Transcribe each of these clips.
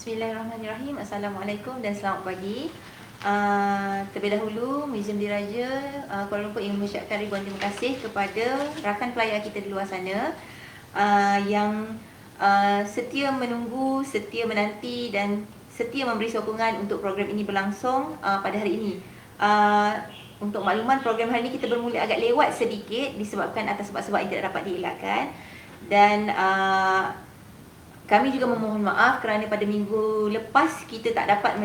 Bismillahirrahmanirrahim. Assalamualaikum dan selamat pagi. Terlebih dahulu, Museum Diraja Kuala Lumpur ingin mengucapkan ribuan terima kasih kepada rakan pelayar kita di luar sana yang setia menunggu, setia menanti dan setia memberi sokongan untuk program ini berlangsung pada hari ini. Untuk makluman, program hari ini kita bermula agak lewat sedikit disebabkan atas sebab-sebab yang tidak dapat dielakkan. Dan kami juga memohon maaf kerana pada minggu lepas kita tak dapat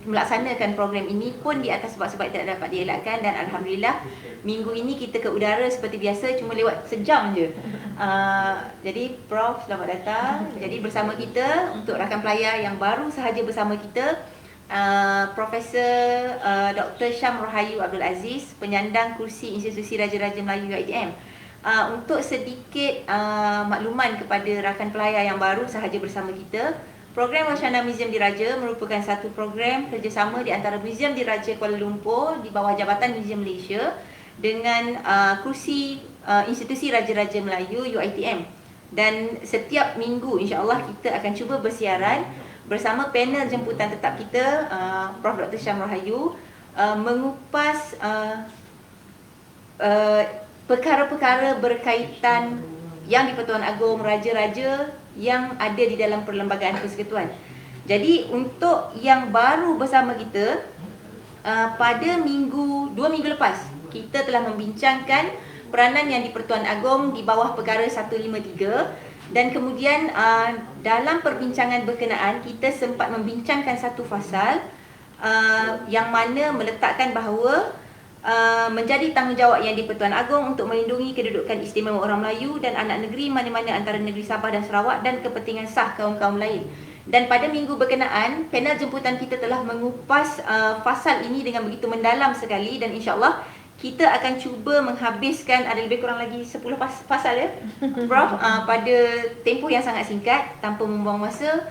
melaksanakan program ini pun di atas sebab-sebab yang tidak dapat dielakkan. Dan Alhamdulillah minggu ini kita ke udara seperti biasa, cuma lewat sejam je. Jadi Prof, selamat datang. Jadi bersama kita untuk rakan pelayar yang baru sahaja bersama kita, Profesor Dr. Syam Rahayu Abdul Aziz, penyandang kursi Institusi Raja-Raja Melayu UiTM. Untuk sedikit makluman kepada rakan pelayar yang baru sahaja bersama kita, program Wacana Museum Diraja merupakan satu program kerjasama di antara Museum Diraja Kuala Lumpur di bawah Jabatan Museum Malaysia dengan kursi Institusi Raja-Raja Melayu UiTM. Dan setiap minggu insya-Allah kita akan cuba bersiaran bersama panel jemputan tetap kita, Prof. Dr. Syam Rahayu, mengupas perkara-perkara berkaitan yang di-Pertuan Agong Raja-Raja yang ada di dalam Perlembagaan Persekutuan. Jadi untuk yang baru bersama kita, pada dua minggu lepas kita telah membincangkan peranan yang di-Pertuan Agong di bawah perkara 153, dan kemudian dalam perbincangan berkenaan kita sempat membincangkan satu fasal yang mana meletakkan bahawa menjadi tanggungjawab yang di-Pertuan Agong untuk melindungi kedudukan istimewa orang Melayu dan anak negeri mana-mana antara negeri Sabah dan Sarawak dan kepentingan sah kaum-kaum lain. Dan pada minggu berkenaan, panel jemputan kita telah mengupas fasal ini dengan begitu mendalam sekali, dan insya-Allah kita akan cuba menghabiskan ada lebih kurang lagi 10 fasal ya, Prof, pada tempoh yang sangat singkat. Tanpa membuang masa,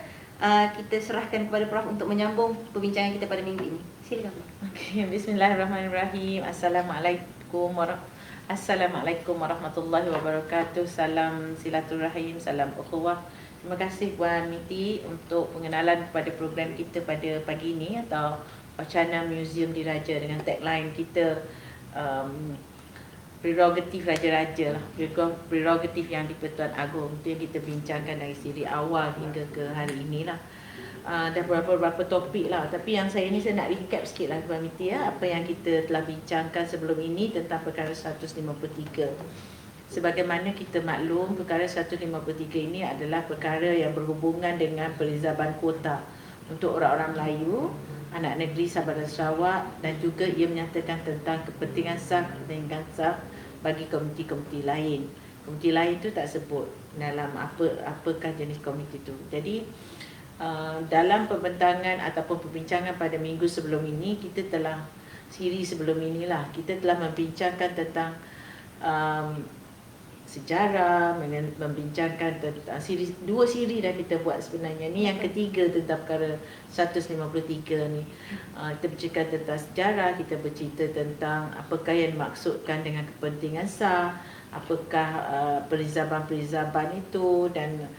kita serahkan kepada Prof untuk menyambung perbincangan kita pada minggu ini. Silakan Prof. Okay, Bismillahirrahmanirrahim. Assalamualaikum warahmatullahi wabarakatuh. Salam silaturahim, salam ukhuwah. Terima kasih Puan Miti untuk pengenalan kepada program kita pada pagi ini, atau Wacana Museum Diraja dengan tagline kita prerogatif raja-raja lah, prerogatif yang di-Pertuan Agong. Itu yang kita bincangkan dari siri awal hingga ke hari inilah. Dah beberapa topik lah, tapi yang saya nak recap sikit lah Puan Miti ya, apa yang kita telah bincangkan sebelum ini tentang perkara 153. Sebagaimana kita maklum, perkara 153 ini adalah perkara yang berhubungan dengan perizaban kuota untuk orang-orang Melayu, anak negeri Sabah dan Sarawak, dan juga ia menyatakan tentang kepentingan sah dan sah bagi komiti-komiti lain. Komiti lain itu tak sebut dalam apakah jenis komiti itu. Jadi dalam pembentangan ataupun perbincangan pada minggu sebelum ini, kita telah siri sebelum inilah kita telah membincangkan tentang sejarah, membincangkan tentang dua siri dah kita buat sebenarnya. Ni yang ketiga tentang perkara 153 ni. Kita bercerita tentang sejarah, kita bercerita tentang apakah yang dimaksudkan dengan kepentingan sah, apakah perizaban-perizaban itu, dan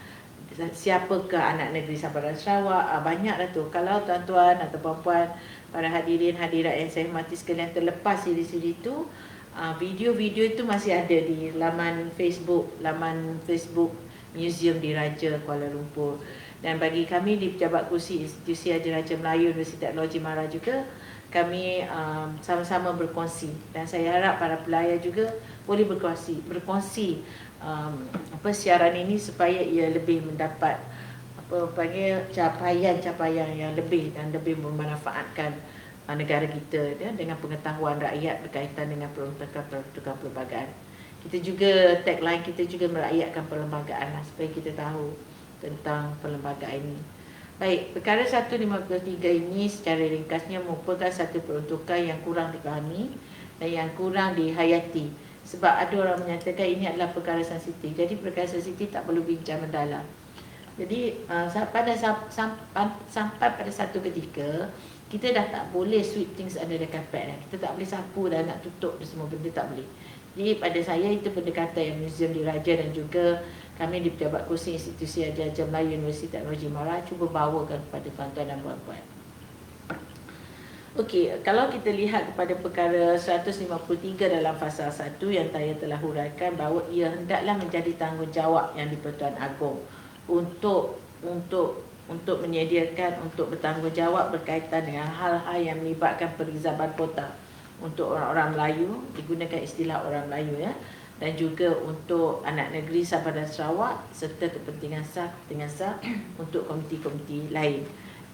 siapakah anak negeri Sabah dan Sarawak. Banyaklah tu. Kalau tuan-tuan atau puan-puan, para hadirin hadirat yang saya hormati sekalian, terlepas siri-siri itu, video-video itu masih ada di laman Facebook Museum Diraja Kuala Lumpur. Dan bagi kami di Pejabat Kursi Institusi Raja-Raja Melayu Universiti Teknologi Mara juga, kami sama-sama berkongsi, dan saya harap para pelayar juga boleh berkongsi siaran ini supaya ia lebih mendapat capaian yang lebih dan lebih memanfaatkan negara kita dengan pengetahuan rakyat berkaitan dengan peruntukan perlembagaan. Kita juga tagline kita juga merakyatkan perlembagaan lah, supaya kita tahu tentang perlembagaan ini. Baik, perkara 153 ini secara ringkasnya merupakan satu peruntukan yang kurang dipahami dan yang kurang dihayati. Sebab ada orang menyatakan ini adalah perkara sensitif. Jadi perkara sensitif tak perlu bincang mendalam. Jadi sampai pada satu ketika, kita dah tak boleh sweep things under the carpet dah. Kita tak boleh sapu dah, nak tutup semua benda, tak boleh. Jadi pada saya itu pendekatan yang Museum Diraja dan juga kami di Pejabat Kursi Institusi Ajar Melayu Universiti Teknologi Mara cuba bawakan kepada tuan-tuan dan puan-puan. Okey, kalau kita lihat kepada perkara 153 dalam fasal 1 yang saya telah huraikan bahawa ia hendaklah menjadi tanggungjawab yang di-Pertuan Agong untuk menyediakan untuk bertanggungjawab berkaitan dengan hal-hal yang melibatkan perizaban kota untuk orang-orang Melayu, digunakan istilah orang Melayu ya, dan juga untuk anak negeri Sabah dan Sarawak serta kepentingan sah untuk komuniti-komuniti lain.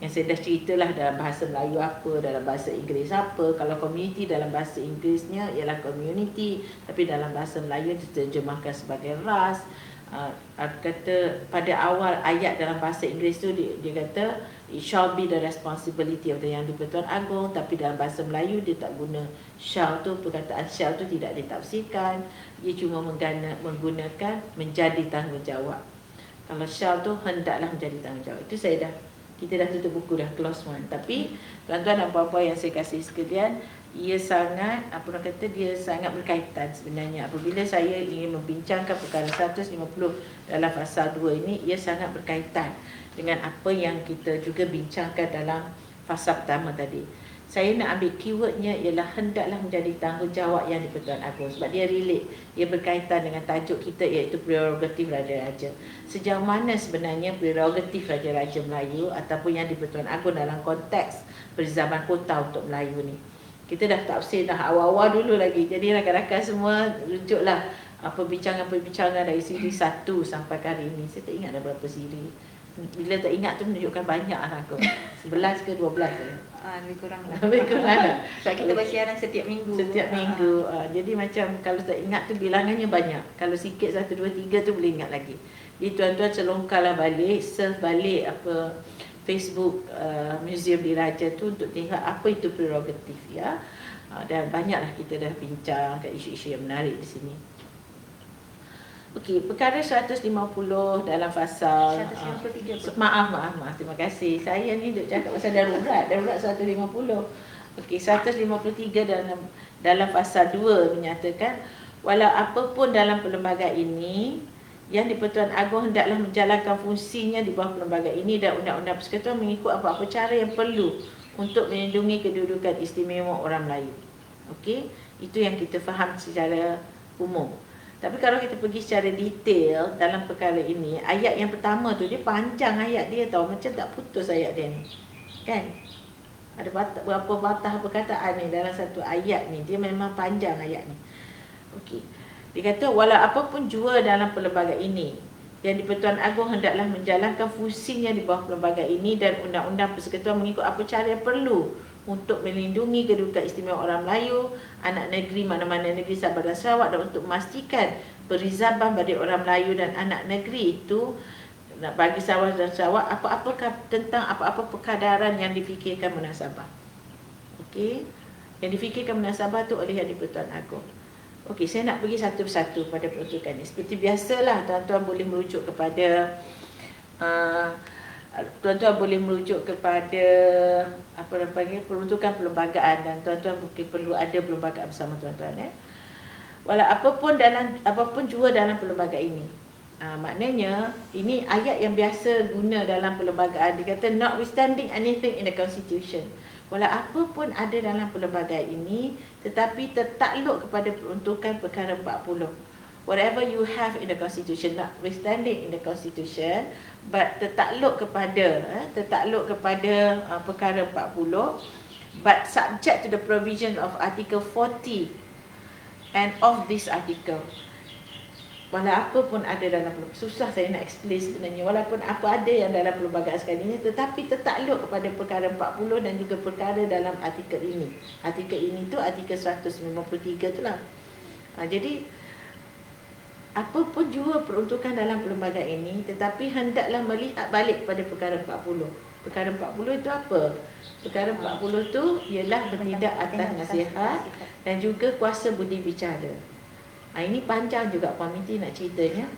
Yang saya dah ceritalah dalam bahasa Melayu apa, dalam bahasa Inggeris apa. Kalau community dalam bahasa Inggerisnya ialah community, tapi dalam bahasa Melayu diterjemahkan sebagai ras. Kata pada awal ayat dalam bahasa Inggeris tu dia kata it shall be the responsibility of the Yang di-Pertuan Agong, tapi dalam bahasa Melayu dia tak guna shall tu, perkataan shall tu tidak ditafsirkan, dia cuma menggunakan menjadi tanggungjawab. Kalau shall tu hendaklah menjadi tanggungjawab. Itu kita dah tutup buku dah, close one. Tapi tuan-tuan dan puan-puan yang saya kasih sekalian, ia sangat dia sangat berkaitan sebenarnya. Apabila saya ingin membincangkan perkara 150 dalam fasal 2 ini, ia sangat berkaitan dengan apa yang kita juga bincangkan dalam fasal pertama tadi. Saya nak ambil keywordnya ialah hendaklah menjadi tanggungjawab yang di-Pertuan Agong, sebab dia relate, dia berkaitan dengan tajuk kita iaitu prerogatif Raja-Raja. Sejauh mana sebenarnya prerogatif Raja-Raja Melayu ataupun yang di-Pertuan Agong dalam konteks perizaban kota untuk Melayu ni. Kita dah tafsir dah awal-awal dulu lagi. Jadi rakan-rakan semua rujuklah perbincangan-perbincangan dari siri 1 sampai ke hari ini. Saya tak ingat dah berapa siri. Bila tak ingat tu menunjukkan banyak lah aku. 11 ke 12 ke? Lebih kurang lah. Lebih kurang lah. Sebab kita bersiaran setiap minggu. Setiap minggu. Jadi macam kalau tak ingat tu bilangannya banyak. Kalau sikit 1, 2, 3 tu boleh ingat lagi. Jadi tuan-tuan selongkarlah balik, surf balik Facebook Museum Diraja tu untuk tengok apa itu prerogatif ya. Dan banyaklah kita dah bincang kat isu-isu yang menarik di sini. Okey, perkara 150 dalam fasal 153. Maaf, terima kasih. Saya ni duk cakap pasal darurat 150. Okey, 153 dalam fasal 2 menyatakan walau apapun dalam perlembagaan ini yang di-Pertuan Agong hendaklah menjalankan fungsinya di bawah perlembagaan ini dan undang-undang persekutuan mengikut apa-apa cara yang perlu untuk melindungi kedudukan istimewa orang Melayu. Okey, itu yang kita faham secara umum. Tapi kalau kita pergi secara detail dalam perkara ini, ayat yang pertama tu dia panjang ayat dia tau, macam tak putus ayat dia ni. Kan? Ada berapa batah perkataan ni dalam satu ayat ni, dia memang panjang ayat ni. Okey. Dia kata walau apapun jua dalam perlembagaan ini, yang di-Pertuan Agong hendaklah menjalankan fungsinya di bawah perlembagaan ini dan undang-undang persekutuan mengikut apa cara yang perlu untuk melindungi kedudukan istimewa orang Melayu, anak negeri mana-mana negeri Sabah dan Sarawak, dan untuk memastikan perizaban bagi orang Melayu dan anak negeri itu bagi Sabah dan Sarawak tentang apa-apa perkadaran yang difikirkan munasabah. Okey, yang difikirkan munasabah tu oleh yang di-Pertuan Agong. Okey, saya nak pergi satu persatu pada peruntukan ini. Seperti biasalah, tuan-tuan boleh merujuk kepada peruntukan perlembagaan, dan tuan-tuan mungkin perlu ada perlembagaan bersama tuan-tuan ya. Walau apapun jua dalam perlembagaan ini. Maknanya ini ayat yang biasa guna dalam perlembagaan. Dia kata notwithstanding anything in the constitution. Walau apapun ada dalam perlembagaan ini, tetapi tertakluk kepada peruntukan perkara 40. Whatever you have in the constitution, notwithstanding in the constitution, but tertakluk kepada perkara 40, but subject to the provision of article 40 and of this article. Walau apa pun ada dalam perlembagaan, susah saya nak explain sebenarnya, walaupun apa ada yang dalam perlembagaan sekali ini, tetapi tertakluk kepada perkara 40 dan juga perkara dalam artikel ini. Artikel ini tu artikel 153 tu lah. Jadi apa pun jua peruntukan dalam perlembagaan ini, tetapi hendaklah melihat balik pada perkara 40. Perkara 40 itu apa? Perkara 40 itu ialah bertindak atas nasihat dan juga kuasa budi bicara. Ini panjang juga Puan Minty nak ceritanya.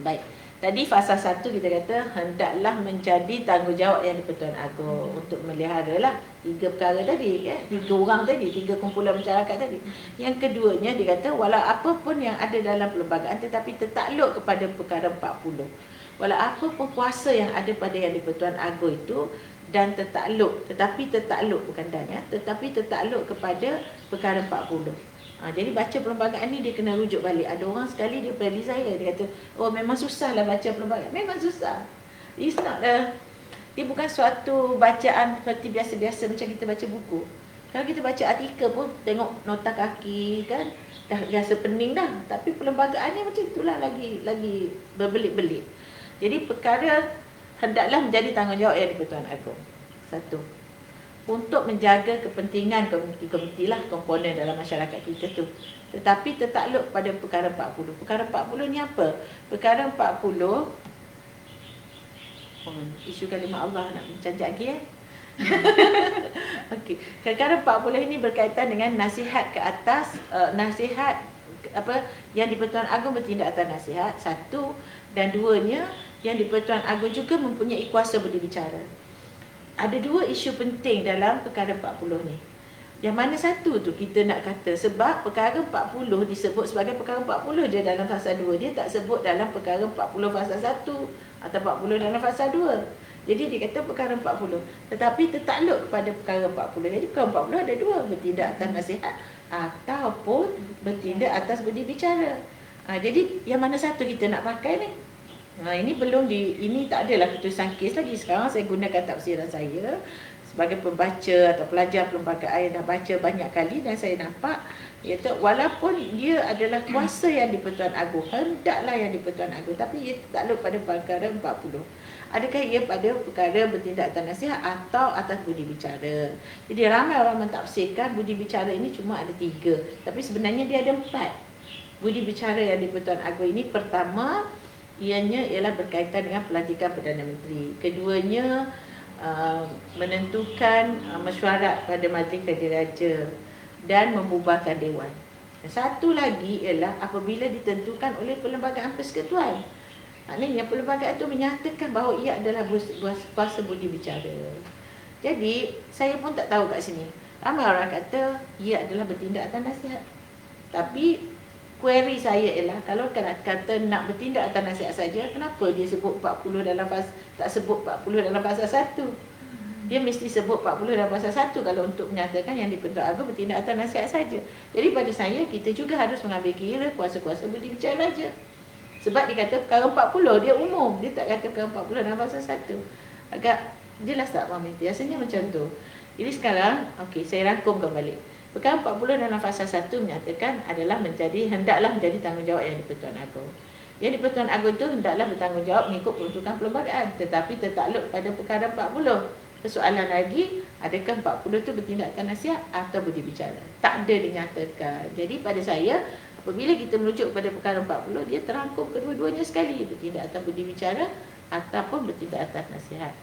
Baik. Tadi fasa 1 kita kata hendaklah menjadi tanggungjawab Yang di-Pertuan Agong untuk melihara lah 3 perkara tadi, 3 orang tadi, 3 kumpulan masyarakat tadi. Yang keduanya dia kata walau apa pun yang ada dalam perlembagaan tetapi tertakluk kepada perkara 40. Walau apa pun kuasa yang ada pada Yang di-Pertuan Agong itu dan tertakluk, tetapi tertakluk bukan dan tetapi tertakluk kepada perkara 40. Jadi baca perlembagaan ni dia kena rujuk balik. Ada orang sekali dia beri saya, dia kata, oh memang susah lah baca perlembagaan. Memang susah. It's not dia bukan suatu bacaan seperti biasa-biasa macam kita baca buku. Kalau kita baca artikel pun tengok nota kaki kan, dah biasa pening dah. Tapi perlembagaan ni macam itulah lagi berbelit-belit. Jadi perkara hendaklah menjadi tanggungjawab Yang di-Pertuan Agong. 1. Untuk menjaga kepentingan komiti-komiti lah komponen dalam masyarakat kita tu. Tetapi tertakluk pada perkara 40. Perkara 40 ni apa? Perkara 40 isu kalimah Allah nak bincang lagi Okey. Perkara 40 ini berkaitan dengan nasihat ke atas nasihat apa Yang di-Pertuan Agong bertindak atas nasihat. 1 dan 2-nya Yang di-Pertuan Agong juga mempunyai kuasa berbicara. Ada 2 isu penting dalam perkara 40 ni. Yang mana satu tu kita nak kata sebab perkara 40 disebut sebagai perkara 40 je dalam fasa 2. Dia tak sebut dalam perkara 40 fasa 1 atau 40 dalam fasa 2. Jadi dia kata perkara 40. Tetapi tertakluk kepada perkara 40. Jadi perkara 40 ada 2. Bertindak atas nasihat ataupun bertindak atas budi bicara. Jadi yang mana satu kita nak pakai ni? Ini belum ini tak adalah keputusan kes lagi. Sekarang saya gunakan tafsiran saya sebagai pembaca atau pelajar perlembagaan yang dah baca banyak kali dan saya nampak iaitu walaupun dia adalah kuasa Yang di-Pertuan Agong, hendaklah Yang di-Pertuan Agong, tapi ia takluk pada perkara 40. Adakah ia pada perkara bertindak atas nasihat atau atas budi bicara? Jadi ramai orang mentafsirkan budi bicara ini cuma ada 3, tapi sebenarnya dia ada 4. Budi bicara Yang di-Pertuan Agong ini pertama ianya ialah berkaitan dengan pelantikan Perdana Menteri. Keduanya menentukan mesyuarat pada Majlis Kaji Raja dan membubarkan Dewan. Satu lagi ialah apabila ditentukan oleh Perlembagaan Persekutuan. Maknanya perlembagaan itu menyatakan bahawa ia adalah kuasa budi bicara. Jadi saya pun tak tahu kat sini. Ramai orang kata ia adalah bertindak atas nasihat. Tapi query saya ialah kalau kata nak bertindak atas nasihat saja, kenapa dia sebut 40 dalam fasa, tak sebut 40 dalam fasa 1? Dia mesti sebut 40 dalam fasa 1 kalau untuk menyatakan Yang di-Pertuan Agong bertindak atas nasihat saja. Jadi pada saya kita juga harus mengambil kira kuasa-kuasa budi bicara saja. Sebab dia kata perkara 40 dia umum, dia tak kata perkara 40 dalam fasa 1. Agak jelas tak Pak Menti? Rasanya macam tu. Jadi sekarang okey, saya rangkumkan balik. Perkara 40 dalam fasa 1 menyatakan hendaklah menjadi tanggungjawab Yang di-Pertuan Agong. Yang di-Pertuan Agong itu hendaklah bertanggungjawab mengikut peruntukan perlembagaan, tetapi tertakluk pada perkara 40. Persoalan lagi, adakah 40 itu bertindak atas nasihat atau budi bicara? Tak ada dinyatakan. Jadi pada saya, apabila kita merujuk kepada perkara 40, dia terangkum kedua-duanya sekali, bertindak atas budi bicara ataupun bertindak atas nasihat.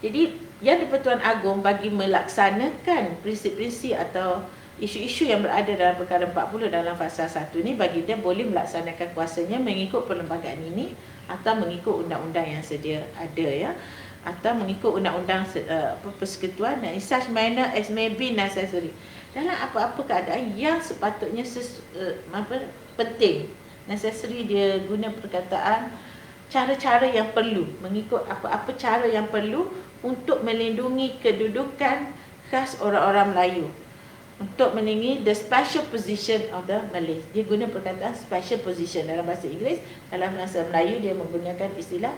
Jadi Yang di-Pertuan Agong bagi melaksanakan prinsip-prinsip atau isu-isu yang berada dalam perkara 40 dalam fasa 1 ini, bagi dia boleh melaksanakan kuasanya mengikut perlembagaan ini atau mengikut undang-undang yang sedia ada atau mengikut undang-undang persekutuan dan in such manner as may be necessary. Dalam apa-apa keadaan yang sepatutnya penting. Necessary dia guna perkataan cara-cara yang perlu, mengikut apa-apa cara yang perlu untuk melindungi kedudukan khas orang-orang Melayu, untuk melindungi the special position of the Malays. Dia guna perkataan special position dalam bahasa Inggeris. Dalam bahasa Melayu dia menggunakan istilah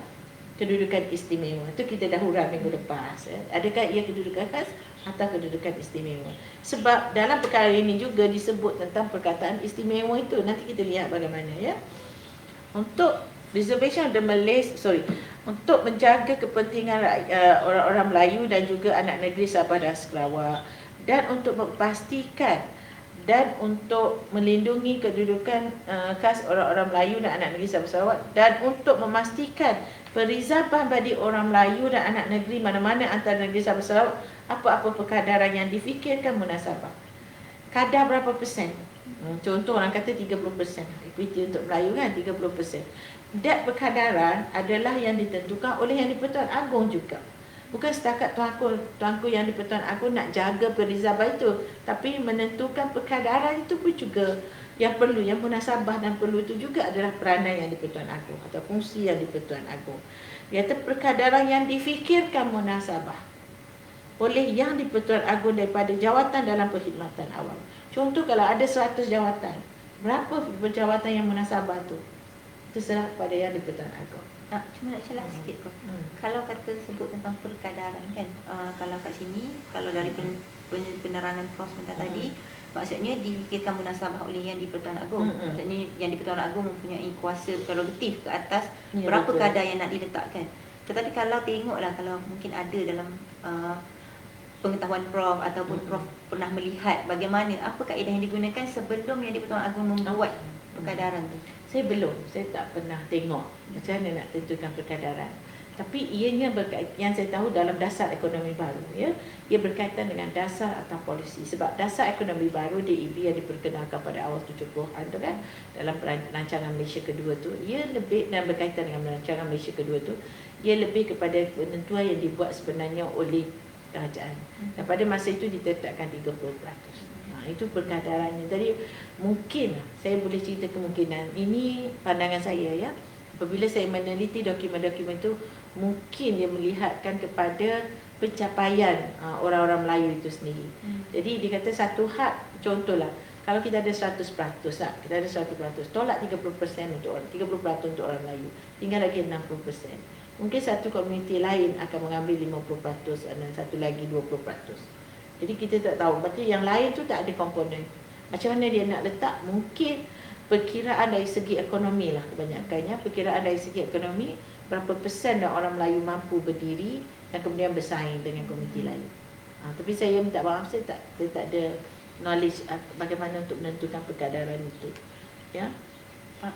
kedudukan istimewa. Itu kita dah huraikan minggu lepas. Adakah ia kedudukan khas atau kedudukan istimewa? Sebab dalam perkara ini juga disebut tentang perkataan istimewa itu. Nanti kita lihat bagaimana Untuk reservation of the Malays, untuk menjaga kepentingan orang-orang Melayu dan juga anak negeri Sabah dan Sarawak, dan untuk memastikan dan untuk melindungi kedudukan khas orang-orang Melayu dan anak negeri Sabah Sarawak, dan untuk memastikan perizaban bagi orang Melayu dan anak negeri mana-mana antara negeri Sabah Sarawak, apa-apa perkadaran yang difikirkan munasabah. Kadar berapa persen? Contoh orang kata 30%, equity untuk Melayu kan 30%. dat perkadaran adalah yang ditentukan oleh Yang di-Pertuan Agong juga. Bukan setakat tuanku Yang di-Pertuan Agong nak jaga perizabah itu, tapi menentukan perkadaran itu pun juga yang perlu, yang munasabah dan perlu itu juga adalah peranan Yang di-Pertuan Agong atau fungsi Yang di-Pertuan Agong. Dia kata perkadaran yang difikirkan munasabah oleh Yang di-Pertuan Agong daripada jawatan dalam perkhidmatan awam. Contoh kalau ada 100 jawatan, berapa jawatan yang munasabah tu? Terserah pada Yang di-Pertuan Agong. Cuma nak celah sikit Prof. Kalau kata sebut tentang perkadaran kan, kalau kat sini, kalau dari penerangan Prof sebentar tadi, maksudnya difikirkan munasabah oleh Yang di-Pertuan Agong. Maksudnya Yang di-Pertuan Agong mempunyai kuasa prerogatif ke atas berapa kadar yang nak diletakkan. Tetapi kalau tengoklah, kalau mungkin ada dalam pengetahuan Prof ataupun Prof pernah melihat bagaimana, apa kaedah yang digunakan sebelum Yang di-Pertuan Agong membuat perkadaran tu. Saya tak pernah tengok macam mana nak tentukan perkadaran. Tapi ianya yang saya tahu dalam dasar ekonomi baru, ya, ia berkaitan dengan dasar atau polisi. Sebab dasar ekonomi baru DEB yang diperkenalkan pada awal 70-an tu kan, dalam rancangan Malaysia kedua tu, ia lebih, dan berkaitan dengan rancangan Malaysia kedua tu, ia lebih kepada penentuan yang dibuat sebenarnya oleh kerajaan. Dan pada masa itu ditetapkan 30%. Itu perkadarannya. Jadi mungkin saya boleh cerita kemungkinan ini, pandangan saya, ya. Apabila saya meneliti dokumen-dokumen itu, mungkin dia melihatkan kepada pencapaian orang-orang Melayu itu sendiri. Jadi dia kata satu had, contohlah, kalau kita ada 100%, kita ada 100%, tolak 30% untuk orang, 30% untuk orang Melayu, tinggal lagi 60%. Mungkin satu komuniti lain akan mengambil 50% dan satu lagi 20%. Jadi kita tak tahu, berarti yang lain tu tak ada komponen. Macam mana dia nak letak? Mungkin perkiraan dari segi ekonomi lah kebanyakannya. Perkiraan dari segi ekonomi, berapa persen dah orang Melayu mampu berdiri dan kemudian bersaing dengan komuniti lain. Tapi saya minta maaf, saya tak ada knowledge bagaimana untuk menentukan perkadaran itu. Ya.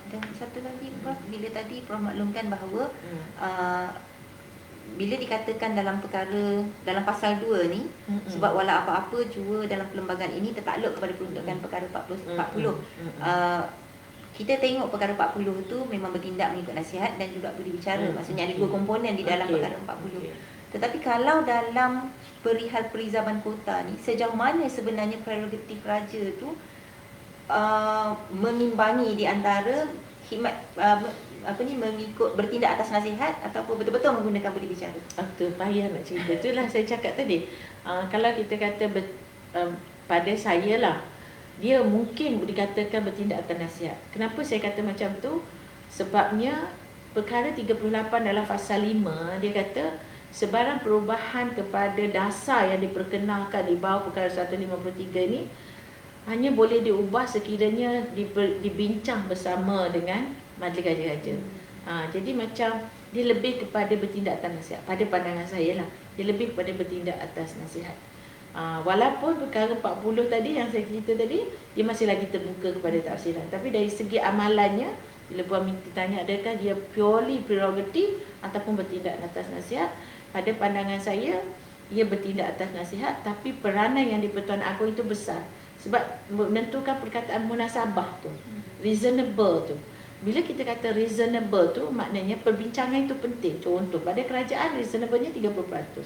Dan satu lagi Prof, bila tadi Prof maklumkan bahawa bila dikatakan dalam perkara, dalam pasal 2 ni, sebab walau apa-apa jua dalam perlembagaan ini tertakluk kepada peruntukan perkara 40. Kita tengok perkara 40 tu memang bertindak mengikut nasihat dan juga budi bicara. Maksudnya ada 2 komponen di dalam perkara 40. Tetapi kalau dalam perihal perizaban kota ni, sejauh mana sebenarnya prerogatif raja tu mengimbangi di antara khidmat mengikut, bertindak atas nasihat ataupun betul-betul menggunakan budi bicara. Itu payah nak cerita. Itulah saya cakap tadi. Kalau kita kata pada saya lah, dia mungkin dikatakan bertindak atas nasihat. Kenapa saya kata macam tu? Sebabnya perkara 38 dalam pasal 5, dia kata sebarang perubahan kepada dasar yang diperkenalkan di bawah perkara 153 ni hanya boleh diubah sekiranya dibincang bersama dengan Majlis Raja-Raja. Jadi macam dia lebih kepada bertindak atas nasihat. Pada pandangan saya lah, dia lebih kepada bertindak atas nasihat. Walaupun perkara 40 tadi yang saya cerita tadi, dia masih lagi terbuka kepada tafsiran. Tapi dari segi amalannya, bila Puan Minty tanya adakah dia purely prerogatif ataupun bertindak atas nasihat, pada pandangan saya, ia bertindak atas nasihat, tapi peranan Yang di-Pertuan Agong itu besar. Sebab menentukan perkataan munasabah tu, reasonable tu. Bila kita kata reasonable tu, maknanya perbincangan itu penting. Contoh, pada kerajaan reasonable-nya 30%.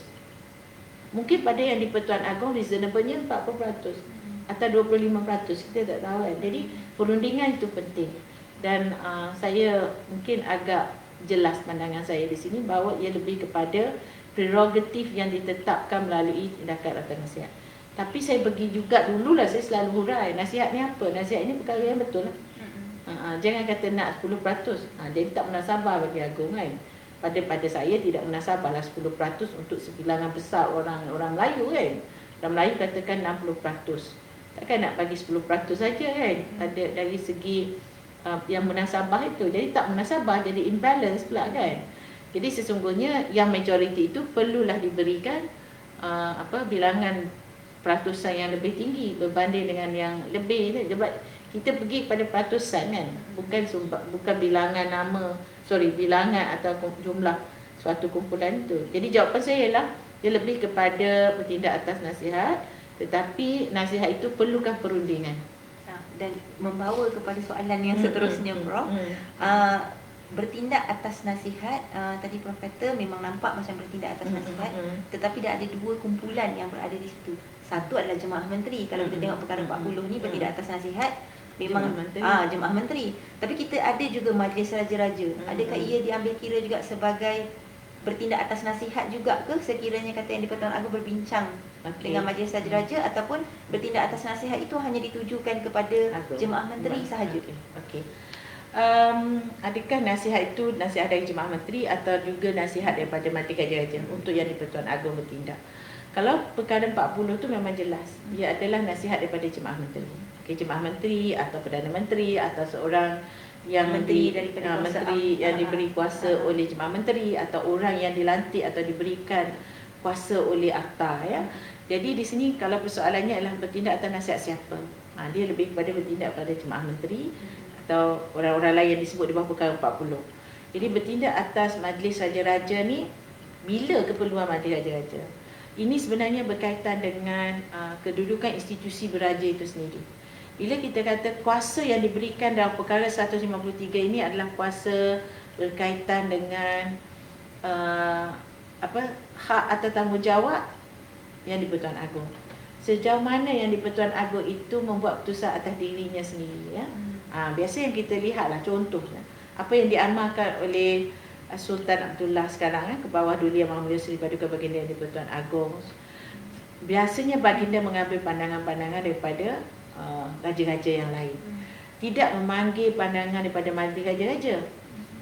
Mungkin pada Yang di-Pertuan Agong reasonable-nya 40% atau 25%, kita tak tahu kan. Jadi perundingan itu penting. Dan saya mungkin agak jelas pandangan saya di sini bahawa ia lebih kepada prerogatif yang ditetapkan melalui tindakan atas nasihat. Tapi saya pergi juga dululah, saya selalu hurai nasihat ni apa? Nasihat ini perkara yang betul lah. Jangan kata nak 10%. Jadi tak munasabah bagi Agong kan. Pada saya tidak munasabah lah 10% untuk sebilangan besar orang Melayu kan. Orang Melayu katakan 60%. Takkan nak bagi 10% saja kan. Ada dari segi yang munasabah itu. Jadi tak munasabah, jadi imbalance pula kan. Jadi sesungguhnya yang majoriti itu perlulah diberikan bilangan peratusan yang lebih tinggi berbanding dengan yang lebih. Sebab kita pergi pada peratusan kan, bukan bilangan bilangan atau jumlah suatu kumpulan itu. Jadi jawapan saya ialah dia lebih kepada bertindak atas nasihat, tetapi nasihat itu perlukan perundingan. Dan membawa kepada soalan yang seterusnya, Prof. bertindak atas nasihat, tadi Prof kata memang nampak macam bertindak atas nasihat, tetapi dah ada dua kumpulan yang berada di situ. Satu adalah Jemaah Menteri. Kalau kita tengok perkara 40 ni bertindak atas nasihat, memang Jemaah Menteri. Tapi kita ada juga Majlis Raja-Raja. Adakah ia diambil kira juga sebagai bertindak atas nasihat juga ke sekiranya kata Yang di-Pertuan Agong berbincang dengan Majlis Raja-Raja, ataupun bertindak atas nasihat itu hanya ditujukan kepada Jemaah Menteri sahaja? Okey. Adakah nasihat itu nasihat dari Jemaah Menteri atau juga nasihat daripada Majlis Raja-Raja untuk Yang di-Pertuan Agong bertindak? Kalau perkara 40 tu memang jelas, ia adalah nasihat daripada Jemaah Menteri. Okey, Jemaah Menteri atau Perdana Menteri atau seorang yang menteri yang diberi kuasa oleh Jemaah Menteri atau orang yang dilantik atau diberikan kuasa oleh akta, ya. Jadi di sini kalau persoalannya adalah bertindak atas nasihat siapa? Dia lebih kepada bertindak pada Jemaah Menteri atau orang-orang lain yang disebut di bawah perkara 40. Jadi bertindak atas Majlis Raja-Raja ni bila keperluan Majlis Raja-Raja. Ini sebenarnya berkaitan dengan kedudukan institusi beraja itu sendiri. Bila kita kata kuasa yang diberikan dalam perkara 153 ini adalah kuasa berkaitan dengan hak atau tanggungjawab Yang di-Pertuan Agong. Sejauh mana Yang di-Pertuan Agong itu membuat keputusan atas dirinya sendiri, ya. Biasa yang kita lihatlah contohnya apa yang diamalkan oleh Sultan Abdullah sekarang, ke bawah Duli Yang Maha Mulia Seri Paduka Baginda Yang di-Pertuan Agong. Biasanya baginda mengambil pandangan-pandangan daripada raja-raja yang lain. Tidak memanggil pandangan daripada Majlis Raja-Raja.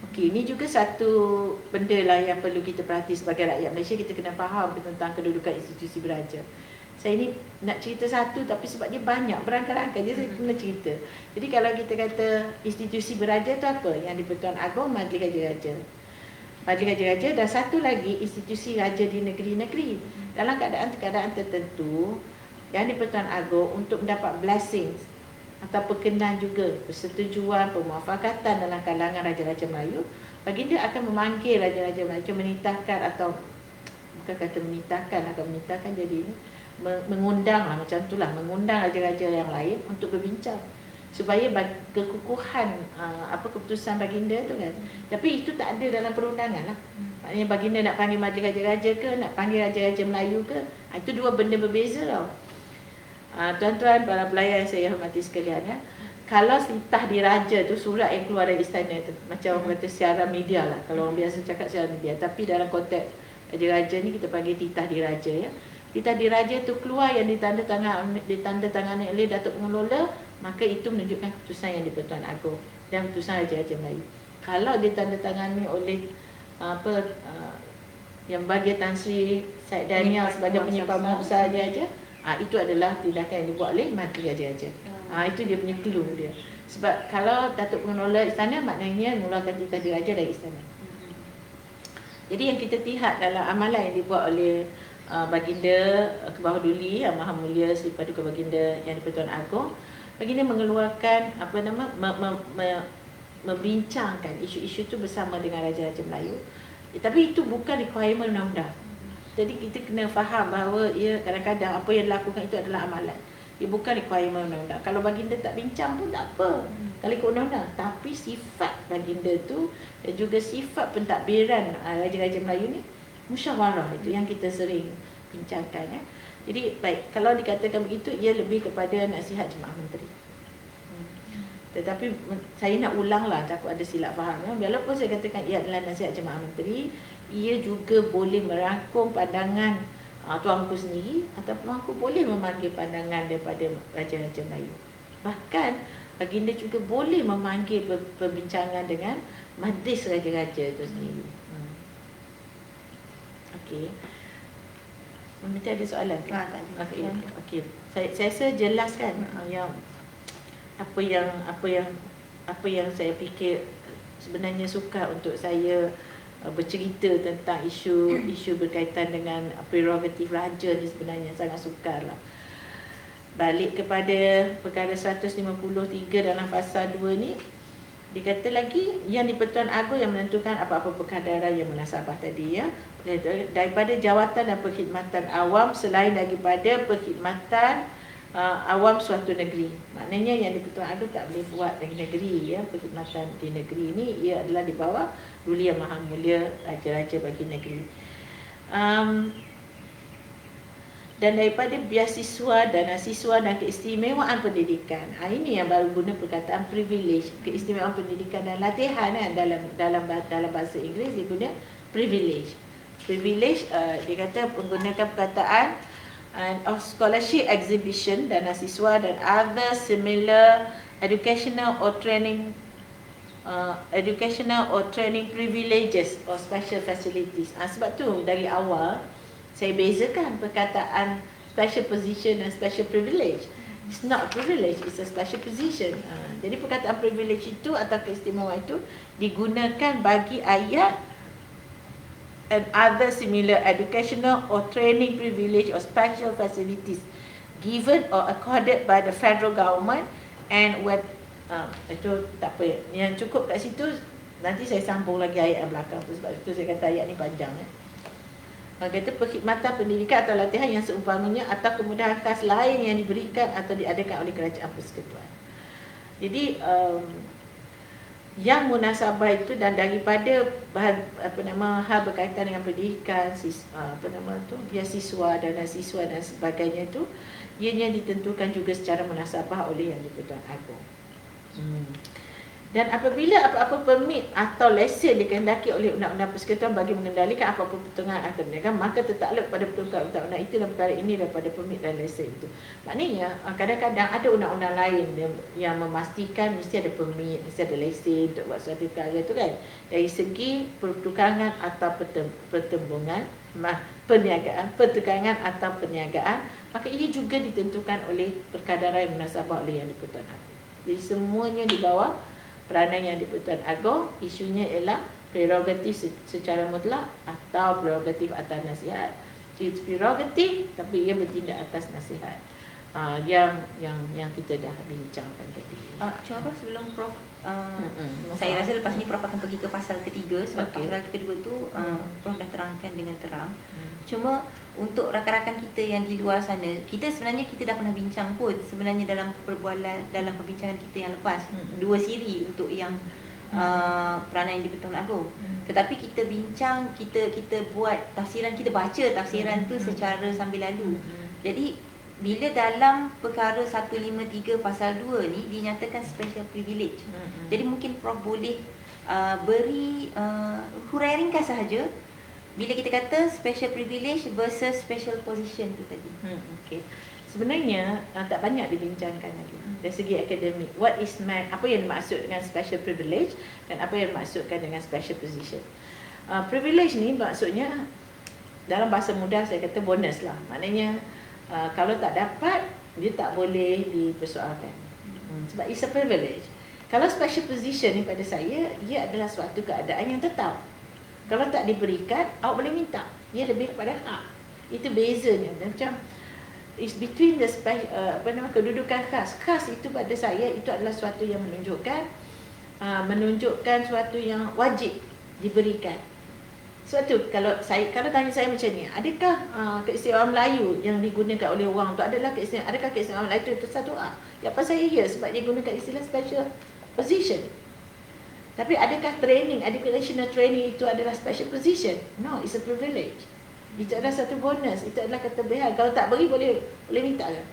Okey, ini juga satu benda lah yang perlu kita perhati sebagai rakyat Malaysia. Kita kena faham tentang kedudukan institusi beraja. Saya ni nak cerita satu tapi sebab dia banyak berangkai-rangkai, jadi saya kena cerita. Jadi kalau kita kata institusi beraja tu apa? Yang di-Pertuan Agong, Majlis Raja-Raja. Majlis Raja-Raja dan satu lagi institusi raja di negeri-negeri. Dalam keadaan-keadaan tertentu, Yang di-Pertuan Agong untuk mendapat blessings atau perkenan juga, persetujuan, pemuafakatan dalam kalangan Raja-Raja Melayu, baginda akan memanggil Raja-Raja Melayu, menitahkan atau bukan kata menitahkan jadi mengundang lah, macam itulah, mengundang Raja-Raja yang lain untuk berbincang supaya kekukuhan keputusan baginda tu kan. Tapi itu tak ada dalam perundangan lah. Maknanya baginda nak panggil Majlis Raja-Raja ke, nak panggil Raja-Raja Melayu ke, itu dua benda berbeza tau. Tuan-tuan, para pelayan yang saya hormati sekalian, ya. Kalau titah diraja tu surat yang keluar dari istana tu, macam orang kata siaran media lah, kalau orang biasa cakap siaran media, tapi dalam konteks Raja-Raja ni kita panggil titah diraja, ya. Titah diraja tu keluar yang ditandatangani oleh Datuk Pengelola, maka itu menunjukkan keputusan Yang di-Pertuan Agong dan keputusan Raja-Raja Melayu. Kalau ditandatangani oleh Yang Bahagia Tan Sri Syed Daniel sebagai penyimpan besar Raja-Raja, itu adalah tindakan yang dibuat oleh Majlis Raja-Raja. Itu dia punya clue dia. Sebab kalau Datuk Pengelola istana, maknanya mengeluarkan titah diraja dari istana. Jadi yang kita lihat dalam amalan yang dibuat oleh baginda ke bawah Duli Yang Maha Mulia Seri Paduka Baginda Yang di-Pertuan Agong, baginda mengeluarkan membincangkan isu-isu itu bersama dengan Raja-Raja Melayu. Tapi itu bukan requirement undang-undang. Jadi kita kena faham bahawa kadang-kadang apa yang dilakukan itu adalah amalan. Ia bukan requirement undang-undang. Kalau baginda tak bincang pun tak apa, kalau ikut undang-undang. Tapi sifat baginda tu dan juga sifat pentadbiran Raja-Raja Melayu ni musyawarah, itu yang kita sering bincangkan, ya. Jadi baik, kalau dikatakan begitu, ia lebih kepada nasihat Jemaah Menteri. Tetapi saya nak ulang lah, takut ada silap faham, ya. Walaupun saya katakan ia adalah nasihat Jemaah Menteri, ia juga boleh merangkum pandangan tuanku sendiri, ataupun tuanku boleh memanggil pandangan daripada Raja-Raja Melayu. Bahkan baginda juga boleh memanggil perbincangan dengan Majlis Raja-Raja itu sendiri. Okey. Nanti ada soalan? Okey. Saya rasa jelas kan yang apa yang saya fikir sebenarnya sukar untuk saya bercerita tentang isu berkaitan dengan prerogatif raja ni, sebenarnya sangat sukarlah. Balik kepada perkara 153 dalam fasa 2 ni, dikata lagi Yang di-Pertuan Agong yang menentukan apa-apa perkadaran yang munasabah tadi, ya, daripada jawatan dan perkhidmatan awam selain daripada perkhidmatan awam suatu negeri. Maknanya yang di-Pertuan Agong tak boleh buat di negeri, ya, perkhidmatan di negeri ini ia adalah di bawah Duli Yang Maha Mulia Raja-Raja bagi negeri. Dan daripada beasiswa, dana siswa dan keistimewaan pendidikan. Ini yang baru guna perkataan privilege, keistimewaan pendidikan dan latihan, dalam bahasa Inggeris dia guna privilege. Privilege dia kata menggunakan perkataan of scholarship exhibition, dana siswa dan other similar educational or training privileges or special facilities. Sebab tu dari awal saya bezakan perkataan special position dan special privilege. It's not privilege, it's a special position. Jadi perkataan privilege itu atau keistimewaan itu digunakan bagi ayat and other similar educational or training privilege or special facilities given or accorded by the federal government and when itu tak apa, yang cukup kat situ. Nanti saya sambung lagi ayat yang belakang tu, sebab itu saya kata ayat ni panjang. Kata perkhidmatan pendidikan atau latihan yang seumpamanya atau kemudahan khas lain yang diberikan atau diadakan oleh kerajaan persekutuan. Jadi yang munasabah itu dan daripada hal berkaitan dengan pendidikan, beasiswa, dana siswa dan sebagainya itu, ianya ditentukan juga secara munasabah oleh Yang di-Pertuan Agong. Dan apabila apa-apa permit atau lesen dikehendaki oleh Undang-Undang Persekutuan bagi mengendalikan apa-apa pertunjukan akademik, maka tertakluk pada peruntukan undang-undang itu dan perkara ini daripada permit dan lesen itu. Maknanya kadang-kadang ada undang-undang lain yang memastikan mesti ada permit, mesti ada lesen untuk buat suatu perkara itu kan. Dari segi pertukangan atau pertembungan, pertukangan atau perniagaan, maka ini juga ditentukan oleh perkadaran munasabah oleh Yang di-Pertuan Agong. Jadi semuanya di bawah peranan Yang di-Pertuan Agong. Isunya ialah prerogatif secara mutlak atau prerogatif atas nasihat. It's prerogatif tapi ia bertindak atas nasihat. Yang kita dah bincangkan tadi. Cuma sebelum Prof saya rasa lepas ni Prof akan pergi ke pasal ketiga, sebab pasal kedua tu Prof dah terangkan dengan terang. Cuma untuk rakan-rakan kita yang di luar sana, kita sebenarnya dah pernah bincang pun sebenarnya dalam dalam perbincangan kita yang lepas, 2 siri untuk yang peranan Yang di-Pertuan Agong. Tetapi kita bincang, kita buat tafsiran, kita baca tafsiran tu secara sambil lalu. Jadi bila dalam perkara 153 pasal 2 ni dinyatakan special privilege. Jadi mungkin Prof boleh beri huraian ringkas sahaja bila kita kata special privilege versus special position tu tadi. Okay. Sebenarnya tak banyak dibincangkan lagi dari segi akademik. Apa yang dimaksud dengan special privilege dan apa yang dimaksudkan dengan special position. Privilege ni maksudnya dalam bahasa mudah saya kata bonus lah. Maknanya kalau tak dapat dia tak boleh dipersoalkan. Sebab it's a privilege. Kalau special position ni pada saya, dia adalah suatu keadaan yang tetap. Kalau tak diberikan, awak boleh minta. Ia lebih kepada hak. Itu bezanya. Macam it's between the kedudukan khas. Khas itu pada saya itu adalah suatu yang menunjukkan suatu yang wajib diberikan. Sebab tu kalau tanya saya macam ni, adakah keistimewaan Melayu yang digunakan oleh orang tu adakah keistimewaan Melayu itu satu A? Jawapan saya ya, sebab dia gunakan istilah special position. Tapi adakah educational training itu adalah special position? No, it's a privilege. Itu adalah satu bonus, itu adalah keterbihan. Kalau tak beri boleh minta kan?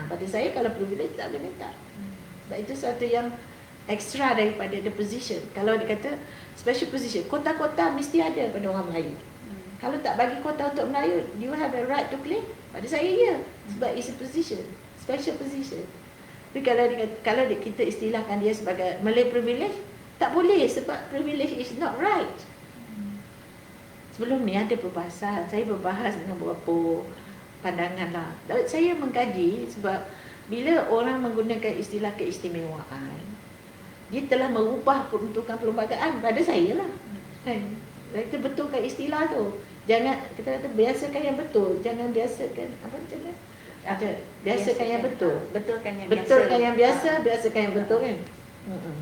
Pada saya kalau privilege tak boleh minta. Sebab itu satu yang extra daripada the position. Kalau dia kata special position, kota-kota mesti ada pada orang Melayu. Kalau tak bagi kota untuk Melayu, do you have a right to claim? Pada saya ya, sebab it's a position, special position. Tapi kalau kita istilahkan dia sebagai Malay privilege, tak boleh sebab privilege is not right. Sebelum ni ada perbahasan, saya berbahas dengan beberapa pandangan lah. Saya mengkaji sebab bila orang menggunakan istilah keistimewaan, dia telah merubah peruntukan perlembagaan pada saya lah. Kita betulkan istilah tu. Jangan, kita kata biasakan yang betul. Jangan biasakan, apa macam ni? Biasakan yang betul. Betulkan yang biasa, biasakan yang betul kan?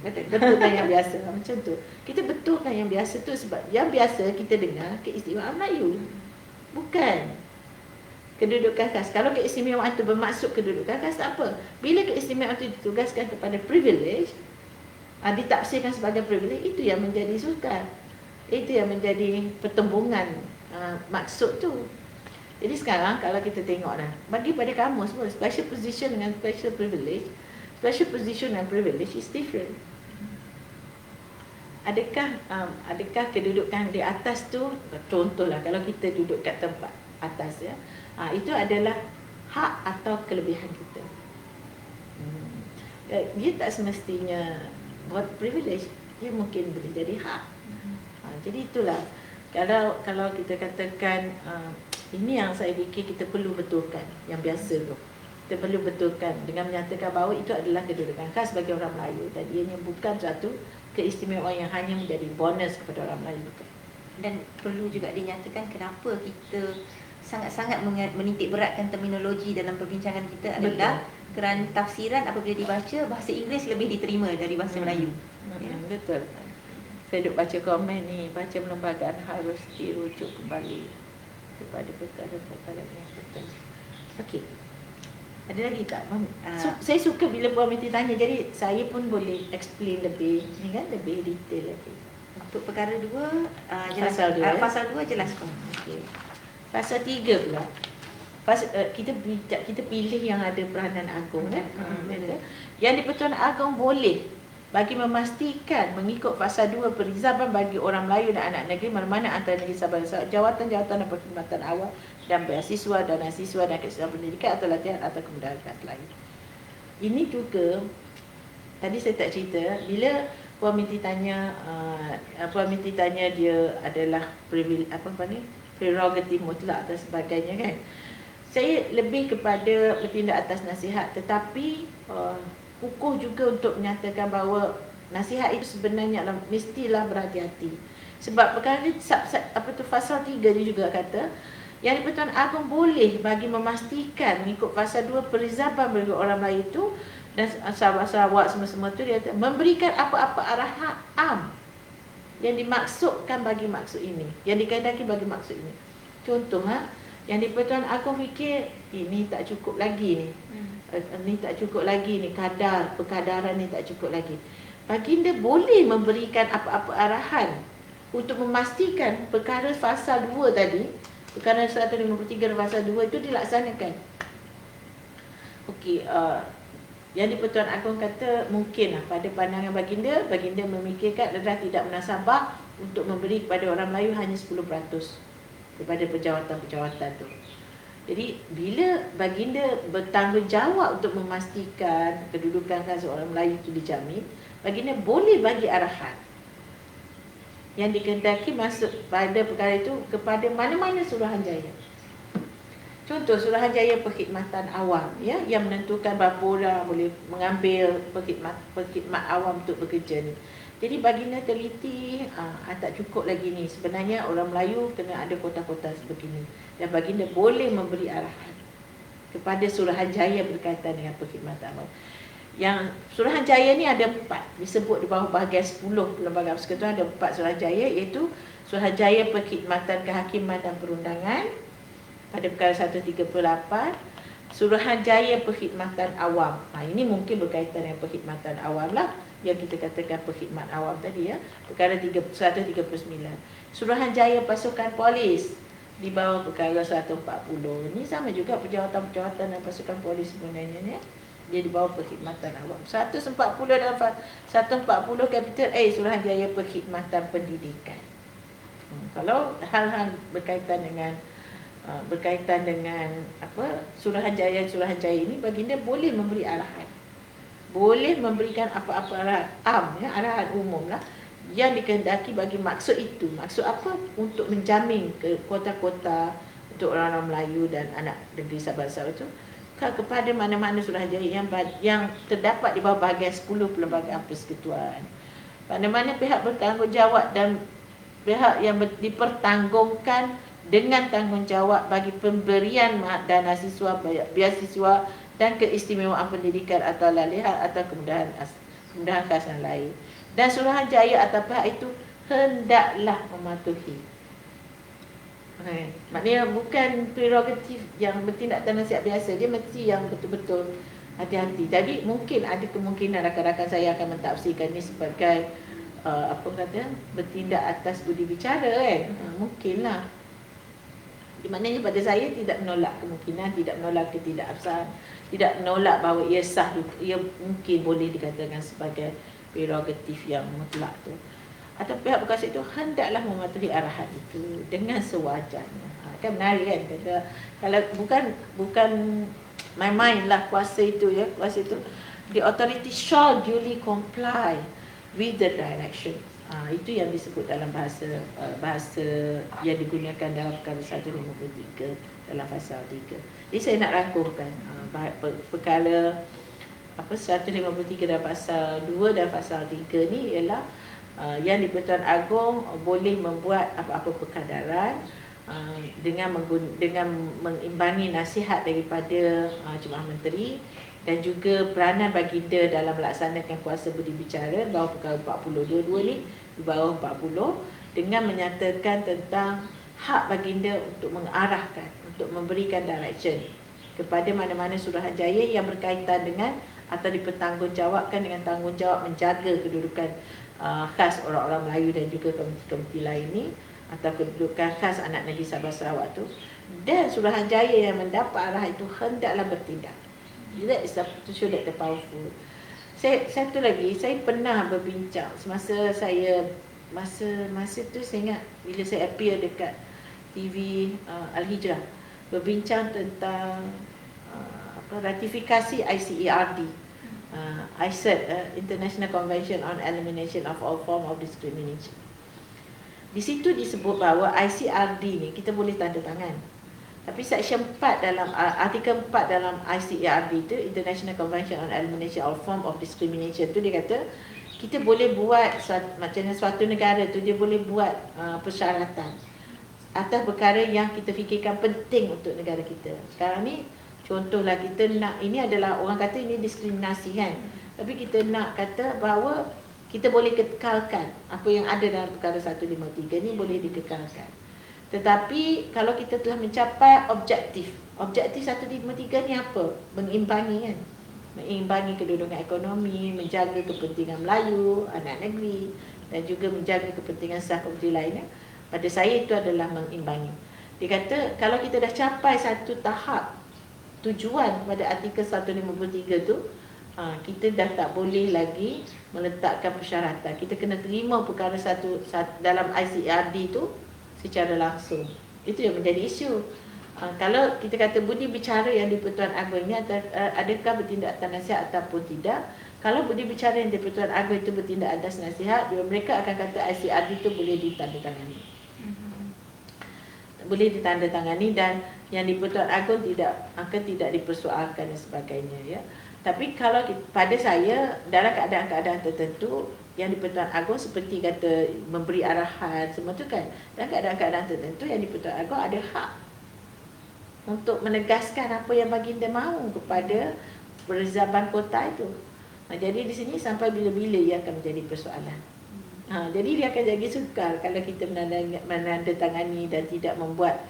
Betulkan yang biasa. Macam tu. Kita betulkan yang biasa tu sebab yang biasa kita dengar keistimewaan Melayu. Bukan kedudukan khas. Kalau keistimewaan itu bermaksud kedudukan khas, tak apa. Bila keistimewaan itu ditugaskan kepada privilege, ditafsirkan sebagai privilege, itu yang menjadi sukar. Itu yang menjadi pertembungan maksud tu. Jadi sekarang kalau kita tengok bagi pada kamus pun, special position dengan special position and privilege is different. Adakah kedudukan di atas tu, contohlah kalau kita duduk kat tempat atas ya, itu adalah hak atau kelebihan kita. Dia tak semestinya buat privilege, dia mungkin boleh jadi hak. Jadi itulah, kalau kita katakan ini yang saya fikir kita perlu betulkan, yang biasa tu. Kita perlu betulkan dengan menyatakan bahawa itu adalah kedudukan khas bagi orang Melayu dan ianya bukan satu keistimewaan yang hanya menjadi bonus kepada orang Melayu. Dan perlu juga dinyatakan kenapa kita sangat-sangat menitik beratkan terminologi dalam perbincangan kita adalah kerana tafsiran apabila dibaca bahasa Inggeris lebih diterima dari bahasa Melayu. Betul. Saya duk baca komen ni, baca perlembagaan harus dirujuk kembali kepada perkara-perkara yang betul. Okey. Ada lagi tak? Saya suka bila Puan Minty tanya, jadi saya pun boleh explain lebih, ni kan, lebih detail lagi. Untuk perkara 2, jelas. Pasal 2 jelaskan. Okey. Pasal 3 pula. Kita pilih yang ada peranan agung kan. Yang di-Pertuan Agong boleh bagi memastikan mengikut fasa 2 perizaban bagi orang Melayu dan anak negeri mana-mana antara negeri Sabah dan Sarawak, jawatan-jawatan dan perkhidmatan awal dan beasiswa dan asiswa dan kesihatan pendidikan atau latihan atau kemudahan khas lain. Ini juga tadi saya tak cerita bila Puan Minty tanya dia adalah prerogatif mutlak dan sebagainya kan. Saya lebih kepada bertindak atas nasihat, tetapi kukuh juga untuk menyatakan bahawa nasihat itu sebenarnya mestilah berhati-hati. Sebab perkara ni fasal 3 dia juga kata yang di-Pertuan Agong boleh bagi memastikan mengikut fasal 2 perizaban bagi orang Melayu itu dan Sarawak semua-semua tu dia kata, memberikan apa-apa arahan am yang dimaksudkan bagi maksud ini, yang dikehendaki bagi maksud ini. Contoh yang di-Pertuan Agong fikir ini tak cukup lagi ni. Ni tak cukup lagi ni, perkadaran ni tak cukup lagi. Baginda boleh memberikan apa-apa arahan untuk memastikan perkara fasal 2 tadi, perkara 153 fasal 2 itu dilaksanakan. Okey, yang di-Pertuan Agong kata mungkinlah pada pandangan baginda memikirkan adalah tidak munasabah untuk memberi kepada orang Melayu hanya 10% kepada pejawatan-pejawatan tu. Jadi bila baginda bertanggungjawab untuk memastikan kedudukan khas orang Melayu itu dijamin, baginda boleh bagi arahan yang dikehendaki masuk pada perkara itu kepada mana-mana suruhanjaya. Contoh suruhanjaya perkhidmatan awam ya, yang menentukan berapa orang boleh mengambil perkhidmat awam untuk bekerja ni. Jadi baginda teliti, tak cukup lagi ni. Sebenarnya orang Melayu kena ada kota-kota sebegini. Dan baginda boleh memberi arahan kepada suruhanjaya berkaitan dengan perkhidmatan awam. Yang suruhanjaya ni ada 4, disebut di bawah bahagian 10 Perlembagaan Persekutuan ada 4 suruhanjaya, iaitu suruhanjaya perkhidmatan kehakiman dan perundangan pada perkara 138, suruhanjaya perkhidmatan awam. Ini mungkin berkaitan dengan perkhidmatan awam lah, yang kita katakan perkhidmat awam tadi ya, perkara 139. Suruhanjaya pasukan polis di bawah perkara 140. Ini sama juga pejawatan-pejawatan dan pasukan polis sebenarnya ya. Dia di bawah perkhidmatan awam. 140 dalam 140 kapital A Suruhanjaya perkhidmatan pendidikan. Kalau hal-hal berkaitan dengan suruhanjaya ini, baginda boleh memberi arahan, boleh memberikan apa-apa arahan ya, arahan umum lah yang dikehendaki bagi maksud itu. Maksud apa? Untuk menjamin ke kota-kota untuk orang-orang Melayu dan anak negeri Sabah Sarawak itu kepada mana-mana suruhanjaya yang terdapat di bawah bahagian 10 Perlembagaan Persekutuan. Mana-mana pihak bertanggungjawab dan pihak yang dipertanggungkan dengan tanggungjawab bagi pemberian dana siswa, beasiswa dan keistimewaan pendidikan atau lalihan atau kemudahan khas yang lain. Dan suruhanjaya atau pihak itu hendaklah mematuhi Maknanya bukan prerogatif yang bertindak dan nasihat biasa, dia mesti yang betul-betul hati-hati. Jadi mungkin ada kemungkinan rakan-rakan saya akan mentafsirkan ini sebagai apa kata, bertindak atas budi bicara kan. Mungkinlah. Maknanya pada saya tidak menolak kemungkinan, tidak menolak ketidakabsahan, tidak menolak bahawa ia sah, ia mungkin boleh dikatakan sebagai prerogatif yang mutlak tu. Atau pihak berkuasa itu hendaklah mematuhi arahan itu dengan sewajarnya. Kan menarik kan, kata kalau bukan main-main lah kuasa itu ya, kuasa itu, the authority shall duly comply with the direction. Itu yang disebut dalam bahasa yang digunakan dalam perkara 153 dalam pasal 3. Jadi saya nak rangkumkan perkara 153 dalam pasal 2 dan pasal 3 ni ialah yang di-Pertuan Agong boleh membuat apa-apa perkadaran dengan mengimbangi nasihat daripada Jemaah Menteri dan juga peranan baginda dalam melaksanakan kuasa budi bicara bawah perkara 40 dua ni, di bawah 40, dengan menyatakan tentang hak baginda untuk mengarahkan, untuk memberikan direction kepada mana-mana suruhanjaya yang berkaitan dengan atau dipertanggungjawabkan dengan tanggungjawab menjaga kedudukan khas orang-orang Melayu dan juga komiti-komiti lain ni, atau kedudukan khas anak negeri Sabah Sarawak tu, dan suruhanjaya yang mendapat arahan itu hendaklah bertindak. That is to show that the powerful. Satu lagi, saya pernah berbincang semasa saya masa tu saya ingat bila saya appear dekat TV Al-Hijrah, berbincang tentang ratifikasi ICERD, ICERD, International Convention on Elimination of All Form of Discrimination. Di situ disebut bahawa ICERD ni kita boleh tanda tangan. Tapi section 4 dalam artikel 4 dalam ICERD itu, International Convention on Elimination of All Form of Discrimination tu, dia kata kita boleh buat macam suatu negara tu dia boleh buat persyaratan atas perkara yang kita fikirkan penting untuk negara kita. Sekarang ni contohlah kita nak, ini adalah orang kata ini diskriminasi kan, tapi kita nak kata bahawa kita boleh kekalkan apa yang ada dalam perkara 153 ni boleh dikekalkan. Tetapi kalau kita telah mencapai objektif 153 ni apa? Mengimbangi kan, mengimbangi kedudukan ekonomi, menjaga kepentingan Melayu, anak negeri, dan juga menjaga kepentingan sah komiti lainnya. Pada saya itu adalah mengimbangi. Dia kata kalau kita dah capai satu tahap tujuan pada artikel 153 tu, kita dah tak boleh lagi meletakkan persyaratan. Kita kena terima perkara satu dalam ICERD tu secara langsung. Itu yang menjadi isu. Kalau kita kata budi bicara yang di-Pertuan Agong ini adakah bertindak atas nasihat ataupun tidak, kalau budi bicara yang di-Pertuan Agong itu bertindak atas nasihat, mereka akan kata ICERD itu boleh ditandatangani. Boleh ditandatangani dan yang di-Pertuan Agong tidak dipersoalkan dan sebagainya ya. Tapi kalau pada saya dalam keadaan-keadaan tertentu yang di-Pertuan Agong seperti kata memberi arahan semua tu kan, dalam keadaan-keadaan tertentu yang di-Pertuan Agong ada hak untuk menegaskan apa yang baginda mahu kepada perzaban kota itu. Jadi di sini sampai bila-bila ia akan menjadi persoalan. Jadi dia akan jadi sukar kalau kita menandatangani dan tidak membuat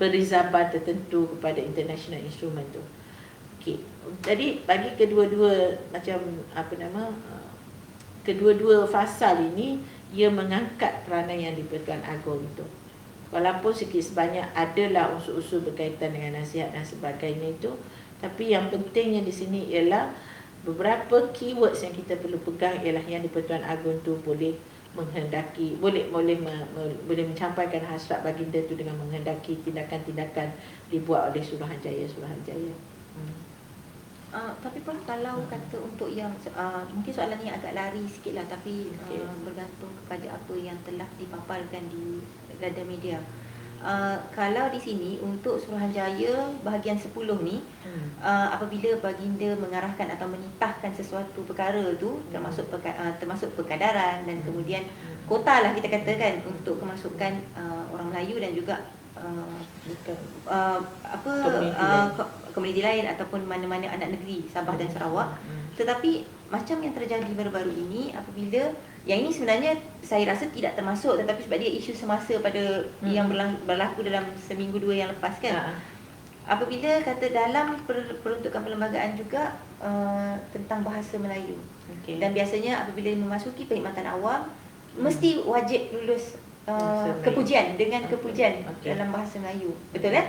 perizaban tertentu kepada international instrument tu. Okey. Jadi bagi kedua-dua kedua-dua fasal ini, ia mengangkat peranan yang di-Pertuan Agong itu. Walaupun sikit sebanyak adalah unsur-unsur berkaitan dengan nasihat dan sebagainya itu, tapi yang pentingnya di sini ialah beberapa keywords yang kita perlu pegang ialah yang di-Pertuan Agong itu boleh menghendaki, boleh mencampaikan hasrat baginda itu dengan menghendaki tindakan-tindakan dibuat oleh suruhanjaya. Tapi Prof, kalau kata untuk yang mungkin soalan ni agak lari sikit lah, tapi bergantung kepada apa yang telah dipaparkan di gada media. Kalau di sini untuk Suruhanjaya bahagian 10 ni, apabila baginda mengarahkan atau menitahkan sesuatu perkara tu, termasuk perkadaran dan kemudian kota lah kita katakan untuk kemasukan orang Melayu dan juga komuniti lain ataupun mana-mana anak negeri Sabah dan Sarawak. Tetapi macam yang terjadi baru-baru ini, apabila yang ini sebenarnya saya rasa tidak termasuk, tetapi sebab dia isu semasa pada yang berlaku dalam seminggu dua yang lepas kan. Apabila kata dalam peruntukan perlembagaan juga tentang bahasa Melayu. Dan biasanya apabila memasuki perkhidmatan awam mesti wajib lulus kepujian dengan kepujian dalam bahasa Melayu. Betul kan?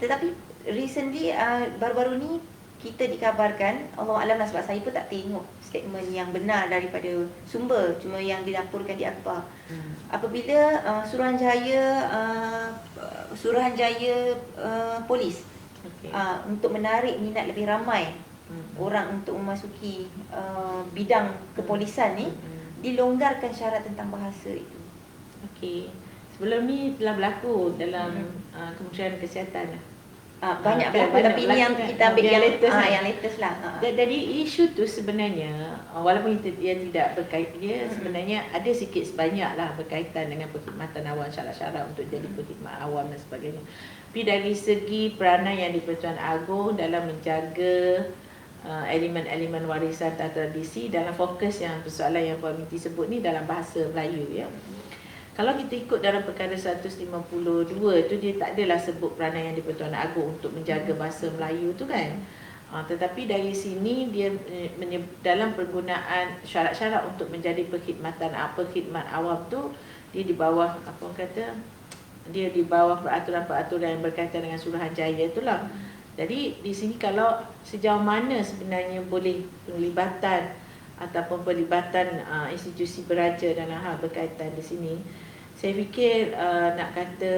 Tetapi recently baru-baru ni kita dikabarkan, Allah Alam lah sebab saya pun tak tengok statement yang benar daripada sumber, cuma yang dilaporkan di akhbar. Apabila Suruhanjaya Polis untuk menarik minat lebih ramai orang untuk memasuki bidang kepolisan ni, dilonggarkan syarat tentang bahasa itu. Okey. Sebelum ni telah berlaku dalam Kementerian Kesihatan. Banyak berlaku, tapi ini yang kita ambil yang latest lah. Jadi isu tu sebenarnya walaupun dia tidak berkait, sebenarnya ada sikit sebanyak lah berkaitan dengan perkhidmatan awam, syarat-syarat untuk jadi perkhidmat awam dan sebagainya. Tapi dari segi peranan yang di-Pertuan Agong dalam menjaga elemen-elemen warisan dan tradisi dalam fokus yang persoalan yang Puan Minty sebut ni dalam bahasa Melayu ya. Kalau kita ikut dalam perkara 152 tu, dia tak adalah sebut peranan yang di-Pertuan Agong untuk menjaga bahasa Melayu tu kan. Tetapi dari sini dia dalam penggunaan syarat-syarat untuk menjadi perkhidmat awam tu, dia di bawah dia di bawah peraturan-peraturan yang berkaitan dengan Suruhanjaya itulah. Jadi di sini kalau sejauh mana sebenarnya boleh penglibatan ataupun pelibatan institusi beraja dalam hal berkaitan di sini, saya fikir nak kata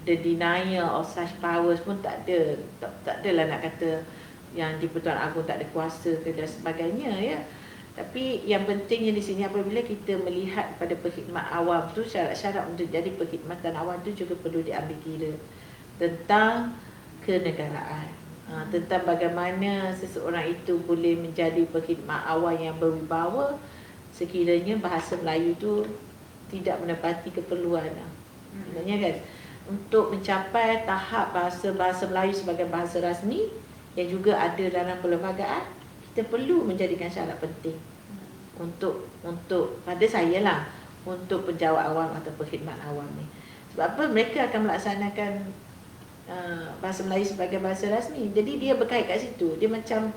the denial of such powers pun tak adalah nak kata yang di-Pertuan Agong tak ada kuasa ke dan sebagainya ya. Tapi yang pentingnya di sini apabila kita melihat pada perkhidmat awam tu, syarat-syarat untuk jadi perkhidmatan awam tu juga perlu diambil kira tentang kenegaraan. Tentang bagaimana seseorang itu boleh menjadi perkhidmat awam yang berwibawa sekiranya bahasa Melayu tu tidak menepati keperluan. Sebenarnya kan untuk mencapai tahap bahasa Melayu sebagai bahasa rasmi yang juga ada dalam perlembagaan, kita perlu menjadikan syarat penting untuk pada saya lah, untuk penjawat awam atau perkhidmat awam ni. Sebab apa? Mereka akan melaksanakan bahasa Melayu sebagai bahasa rasmi. Jadi dia berkait kat situ. Dia macam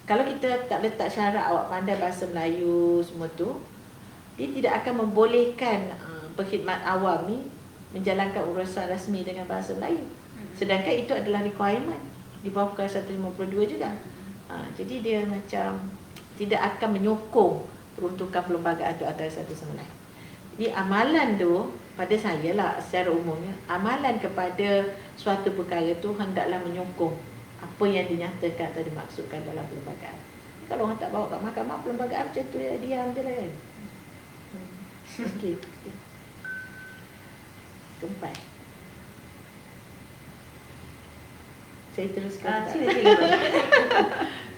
kalau kita tak letak syarat awak pandai bahasa Melayu semua tu, dia tidak akan membolehkan perkhidmat awam ni menjalankan urusan rasmi dengan bahasa Melayu. Sedangkan itu adalah requirement di bawah Perkara 152 juga. Jadi dia macam tidak akan menyokong peruntukan perlembagaan tu antara satu sama lain. Jadi amalan tu pada saya lah secara umumnya, amalan kepada suatu perkara tu hendaklah menyokong apa yang dinyatakan atau dimaksudkan dalam perlembagaan. Kalau orang tak bawa kat mahkamah perlembagaan macam tu, dia diam je lah kan. Okey. Keempat. Saya teruskan. Sila.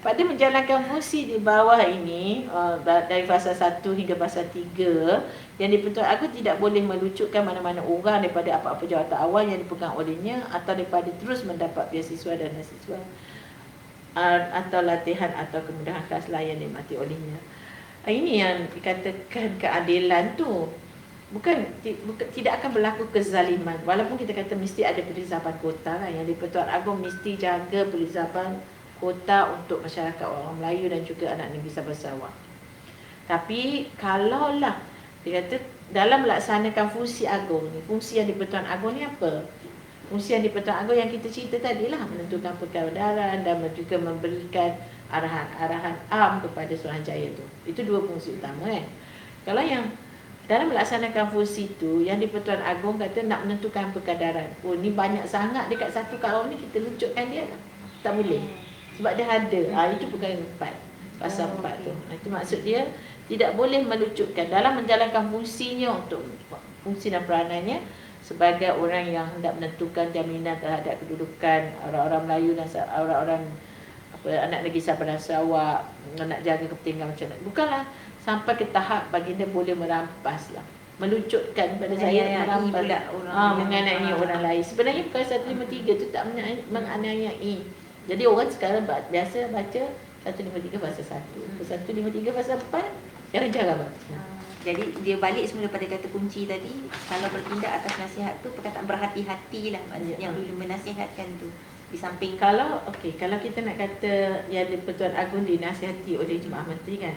Pada menjalankan fungsi di bawah ini, dari fasa 1 hingga fasa 3, yang di-Pertuan Agong tidak boleh melucutkan mana-mana orang daripada apa-apa jawatan awal yang dipegang olehnya atau daripada terus mendapat beasiswa dan beasiswa atau latihan atau kemudahan kelas lain yang dimati olehnya. Ini yang dikatakan keadilan tu. Bukan tidak akan berlaku kezaliman. Walaupun kita kata mesti ada perizaban kota kan, yang di-Pertuan Agong mesti jaga perizaban kota untuk masyarakat orang Melayu dan juga anak negeri Sabah Sarawak. Tapi kalaulah dia kata dalam melaksanakan fungsi agung ni, fungsi yang di-Pertuan Agong ni apa? Fungsi yang di-Pertuan Agong yang kita cerita tadilah, menentukan perkawalan dan juga memberikan arahan-arahan am kepada Suruhanjaya tu. Itu dua fungsi utama kan. Kalau yang dalam melaksanakan fungsi tu, yang di-Pertuan Agong kata nak menentukan perkadaran. Oh ni banyak sangat dekat satu kaum ni, kita lucutkan dia. Tak boleh. Sebab dia ada. Itu perkara 4. Pasal 4 tu. Itu maksud dia tidak boleh melucutkan dalam menjalankan fungsinya untuk fungsi dan peranannya sebagai orang yang hendak menentukan jaminan terhadap kedudukan orang-orang Melayu dan orang-orang anak negeri Sabah dan Sarawak, nak jaga kepentingan macam mana. Bukanlah sampai ke tahap baginda boleh merampas lah, melucutkan pada saya merampas mengenai orang lain. Sebenarnya perkara 153 tu tak menganiayai. Jadi orang sekarang biasa baca 153 fasa 1. 153 fasa 4 cara jawab. Jadi dia balik semula pada kata kunci tadi, kalau bertindak atas nasihat tu perkataan berhati-hatilah maksudnya yang dulu menasihatkan tu. Di samping Kalau kalau kita nak kata yang di-Pertuan Agong dinasihati oleh Jemaah Menteri kan,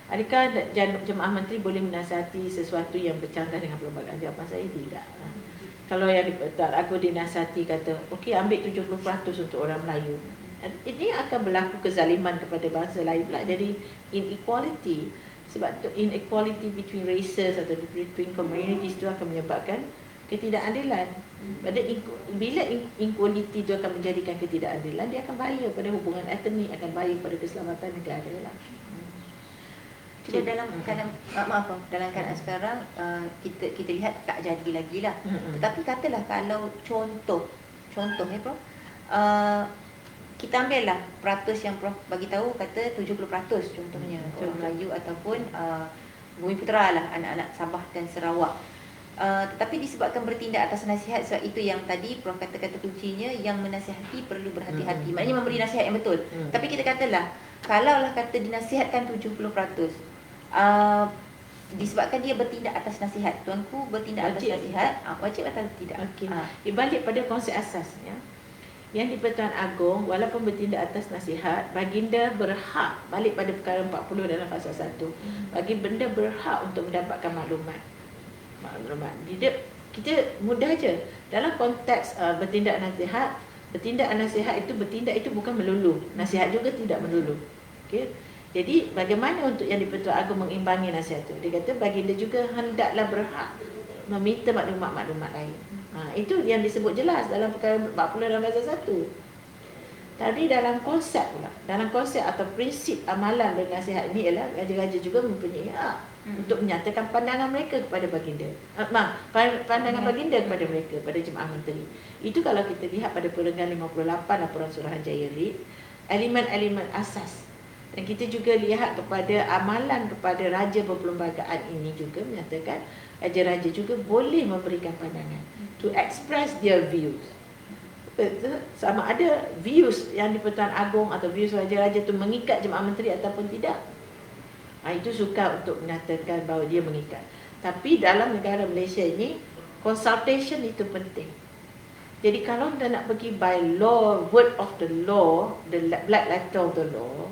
adakah Jemaah Menteri boleh menasihati sesuatu yang bercanggah dengan perlembagaan? Jawapan saya tidak. Kalau yang di-Pertuan Agong dinasihati kata, okey ambil 70% untuk orang Melayu, ini akan berlaku kezaliman kepada bangsa lain pula. Jadi inequality, sebab tu inequality between races atau between communities itu akan menyebabkan ketidakadilan. Bila inequality itu akan menjadikan ketidakadilan, dia akan bahaya pada hubungan etnik, akan bahaya pada keselamatan negara lah. Kita dalam keadaan dalam keadaan sekarang kita lihat tak jadi lagi lah. Tetapi katalah kalau contoh Prof, kita ambil lah peratus yang Prof bagi tahu, kata 70% contohnya orang Melayu ataupun Bumiputera lah, anak-anak Sabah dan Sarawak. Tetapi disebabkan bertindak atas nasihat, sebab itu yang tadi Prof kata-kata kuncinya, yang menasihati perlu berhati-hati. Maknanya memberi nasihat yang betul. Tapi kita katalah, kalaulah kata dinasihatkan 70%, disebabkan dia bertindak atas nasihat, tuanku bertindak atas nasihat, wajib atau tidak? Dibalik pada konsep asasnya, yang di-Pertuan Agong walaupun bertindak atas nasihat, baginda berhak, balik pada perkara 40 dalam fasa 1, baginda berhak untuk mendapatkan maklumat. Kita mudah je dalam konteks bertindak nasihat itu, bertindak itu bukan melulu, nasihat juga tidak melulu. Okey. Jadi bagaimana untuk yang di-Pertuan Agong mengimbangi nasihat itu? Dia kata baginda juga hendaklah berhak meminta maklumat-maklumat lain. Itu yang disebut jelas dalam perkara 40 dalam fasa 1. Tapi dalam konsep pula, dalam konsep atau prinsip amalan bernasihat ini ialah raja-raja juga mempunyai hak untuk menyatakan pandangan mereka kepada baginda. Pandangan baginda kepada mereka, pada Jemaah Menteri. Itu kalau kita lihat pada perenggan 58 Laporan Suruhanjaya Lead, elemen-elemen asas. Dan kita juga lihat kepada amalan kepada raja berperlembagaan ini juga menyatakan raja-raja juga boleh memberikan pandangan, to express their views. Sama ada views yang di-Pertuan Agong atau views raja-raja itu mengikat Jemaah Menteri ataupun tidak. Itu suka untuk menyatakan bahawa dia mengikat. Tapi dalam negara Malaysia ini, consultation itu penting. Jadi kalau anda nak pergi by law, word of the law, the black letter of the law,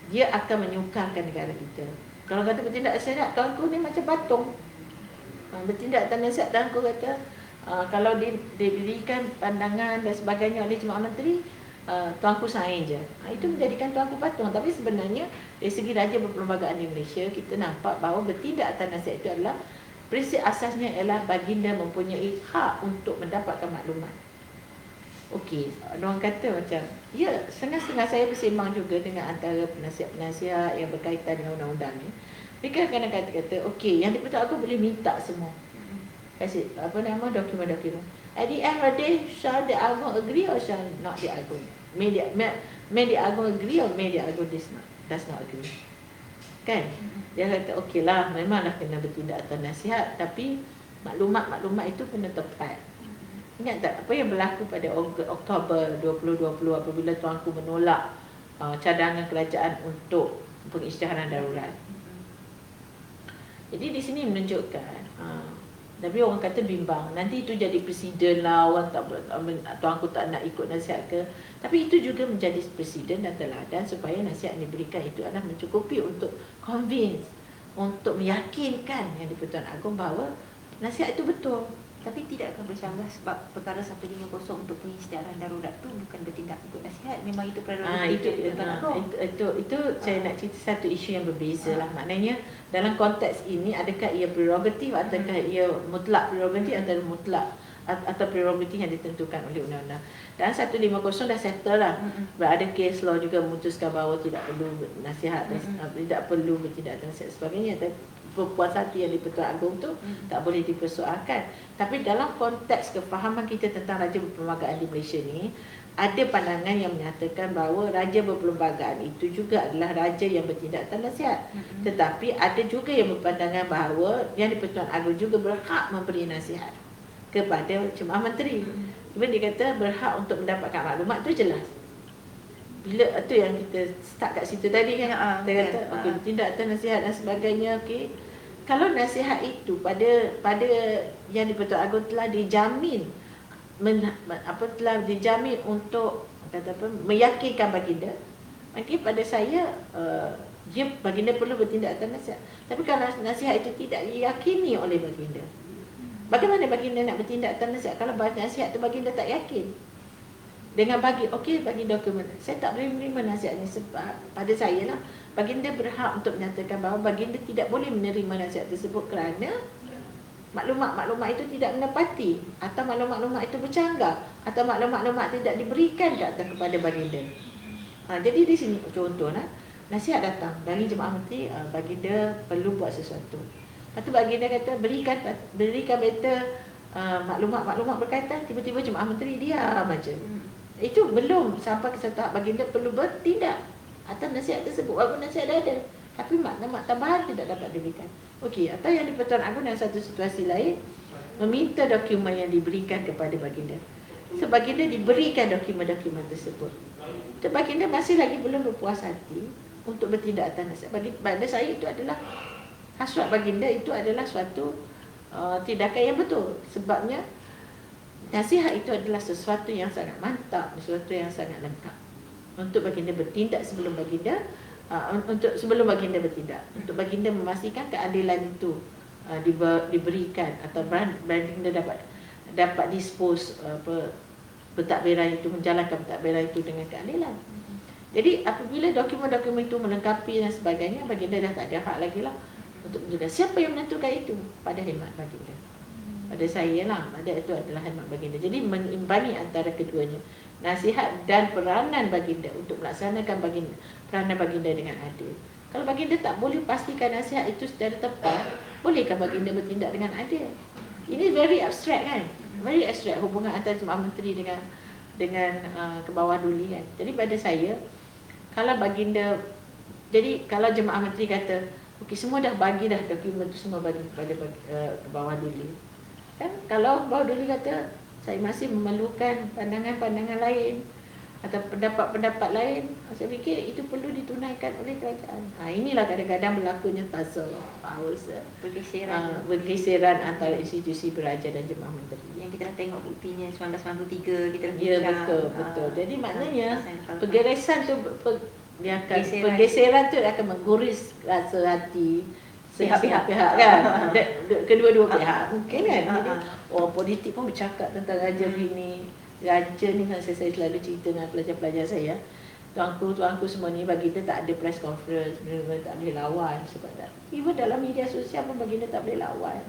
dia akan menyukarkan negara kita. Kalau kata bertindak nasihat, tuanku ni macam patung. Bertindak nasihat, tuanku kata kalau diberikan pandangan dan sebagainya oleh Jemaah Menteri, tuanku sign je. Itu menjadikan tuanku patung. Tapi sebenarnya dari segi raja berperlembagaan di Malaysia, kita nampak bahawa bertindak atas nasihat itu adalah prinsip asasnya ialah baginda mempunyai hak untuk mendapatkan maklumat. Okey, orang kata macam, ya, setengah-setengah saya bersembang juga dengan antara penasihat-penasihat yang berkaitan dengan undang-undang ni. Mereka kadang-kadang kata, okey, yang di-Pertuan Agong boleh minta semua. Kasih dokumen-dokumen. At the end of the day, shall the Agong agree or shall not the Agong? May the Agong agree or may the Agong does not agree? Kan? Dia kata, okey lah, memanglah kena bertindak atas nasihat, tapi maklumat-maklumat itu kena tepat. Ingat tak apa yang berlaku pada Oktober 2020 apabila tuanku menolak cadangan kerajaan untuk pengisytiharan darurat. Jadi di sini menunjukkan, tapi orang kata bimbang, nanti itu jadi presiden lah, orang tuanku tak nak ikut nasihat ke. Tapi itu juga menjadi presiden dan teladan supaya nasihat yang diberikan itu adalah mencukupi untuk convince, untuk meyakinkan yang di-Pertuan Agong bahawa nasihat itu betul. Tapi tidak akan bercanggah sebab perkara 150 untuk pengisytiharan darurat tu bukan bertindak ikut nasihat, memang itu prerogatif Pertuan Agong. Itu saya nak cerita satu isu yang berbeza lah. Maknanya dalam konteks ini, adakah ia prerogatif ataukah ia mutlak prerogatif antara mutlak atau prerogatif yang ditentukan oleh undang-undang. Dan 150 dah settle lah. Ada case law juga memutuskan bahawa tidak perlu nasihat, tidak perlu bertindak dan sebagainya. Puan satu yang di-Pertuan Agong tu tak boleh dipersoalkan. Tapi dalam konteks kefahaman kita tentang raja berperlembagaan di Malaysia ni, ada pandangan yang menyatakan bahawa raja berperlembagaan itu juga adalah raja yang bertindak atas nasihat. Tetapi ada juga yang berpandangan bahawa yang di-Pertuan Agong juga berhak memberi nasihat kepada Jemaah Menteri. Dia kata berhak untuk mendapatkan maklumat tu jelas. bila tu yang kita start kat situ tadi kan. Ya, Kita kata betul. okey, tindak atau nasihat dan sebagainya. Okey, kalau nasihat itu pada yang di-Pertuan Agong telah dijamin telah dijamin untuk kata apa, meyakinkan baginda, maka pada saya dia baginda perlu bertindak atas nasihat. Tapi kalau nasihat itu tidak diyakini oleh baginda, bagaimana baginda nak bertindak atas nasihat kalau nasihat itu baginda tak yakin? Dengan bagi dokumen, saya tak boleh menerima nasihat ini sebab pada saya lah baginda berhak untuk menyatakan bahawa baginda tidak boleh menerima nasihat tersebut kerana maklumat-maklumat itu tidak menepati, atau maklumat-maklumat itu bercanggah, atau maklumat-maklumat tidak diberikan kepada baginda. Jadi di sini contohlah, nasihat datang dari Jemaah Menteri, baginda perlu buat sesuatu. Lepas tu baginda kata berikan better maklumat-maklumat berkaitan, tiba-tiba Jemaah Menteri diam aja. Itu belum sampai ke satu tahap baginda perlu bertindak atas nasihat tersebut, walaupun nasihat dah ada, tapi maklumat tambahan tidak dapat diberikan. Okey, atau yang di-Pertuan Agong dalam satu situasi lain meminta dokumen yang diberikan kepada baginda. So baginda diberikan dokumen-dokumen tersebut. So baginda masih lagi belum berpuas hati untuk bertindak atas nasihat. Pada saya itu adalah hasrat baginda, itu adalah suatu tindakan yang betul. Sebabnya nasihat itu adalah sesuatu yang sangat mantap, sesuatu yang sangat lengkap untuk baginda bertindak sebelum baginda sebelum baginda bertindak, untuk baginda memastikan keadilan itu diberikan, atau baginda dapat dispose pentadbiran itu, menjalankan pentadbiran itu dengan keadilan. Jadi apabila dokumen-dokumen itu melengkapi dan sebagainya, baginda dah tak ada hak lagi lah untuk menjaga. Siapa yang menentukan itu? Pada khidmat baginda. Pada saya lah, pada itu adalah khidmat baginda. Jadi menimbangi antara keduanya, nasihat dan peranan baginda untuk melaksanakan peranan baginda dengan adil. Kalau baginda tak boleh pastikan nasihat itu secara tepat, bolehkah baginda bertindak dengan adil? Ini very abstract kan? Very abstract hubungan antara Jemaah Menteri dengan ke bawah duli kan. Jadi pada saya, kalau baginda, jadi kalau Jemaah Menteri kata okey, semua dah bagi dah dokumen itu semua bagi kepada ke bawah duli. Kan kalau bawah duli kata saya masih memerlukan pandangan-pandangan lain atau pendapat-pendapat lain, saya fikir itu perlu ditunaikan oleh kerajaan. Inilah kadang-kadang berlakunya puzzle, bergeseran antara institusi beraja dan Jemaah Menteri. Yang kita dah tengok buktinya 1993 kita dah Ya, betul. Jadi maknanya pergeseran tu akan mengguris rasa hati pihak-pihak kan, kedua-dua pihak mungkin kan. Jadi orang politik pun bercakap tentang raja begini, raja ni kan. Saya selalu cerita dengan pelajar-pelajar saya, tuanku semua ni baginda tak ada press conference, benar-benar tak boleh lawan sebab even dalam media sosial pun baginda tak boleh lawan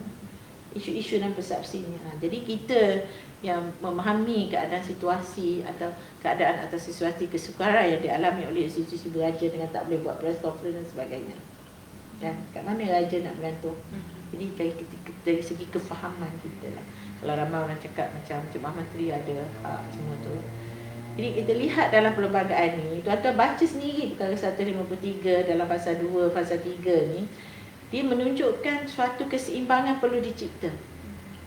isu-isu dan persepsinya. Jadi kita yang memahami keadaan situasi atau keadaan atau situasi kesukaran yang dialami oleh institusi beraja dengan tak boleh buat press conference dan sebagainya. Dan kat mana raja nak bergantung? Jadi dari segi kefahaman kita lah. Kalau ramai orang cakap macam Jemaah Menteri ada hak semua tu. Jadi kita lihat dalam perlembagaan ni, tuan-tuan baca sendiri perkara 153 dalam fasa 2, fasa 3 ni, dia menunjukkan suatu keseimbangan perlu dicipta.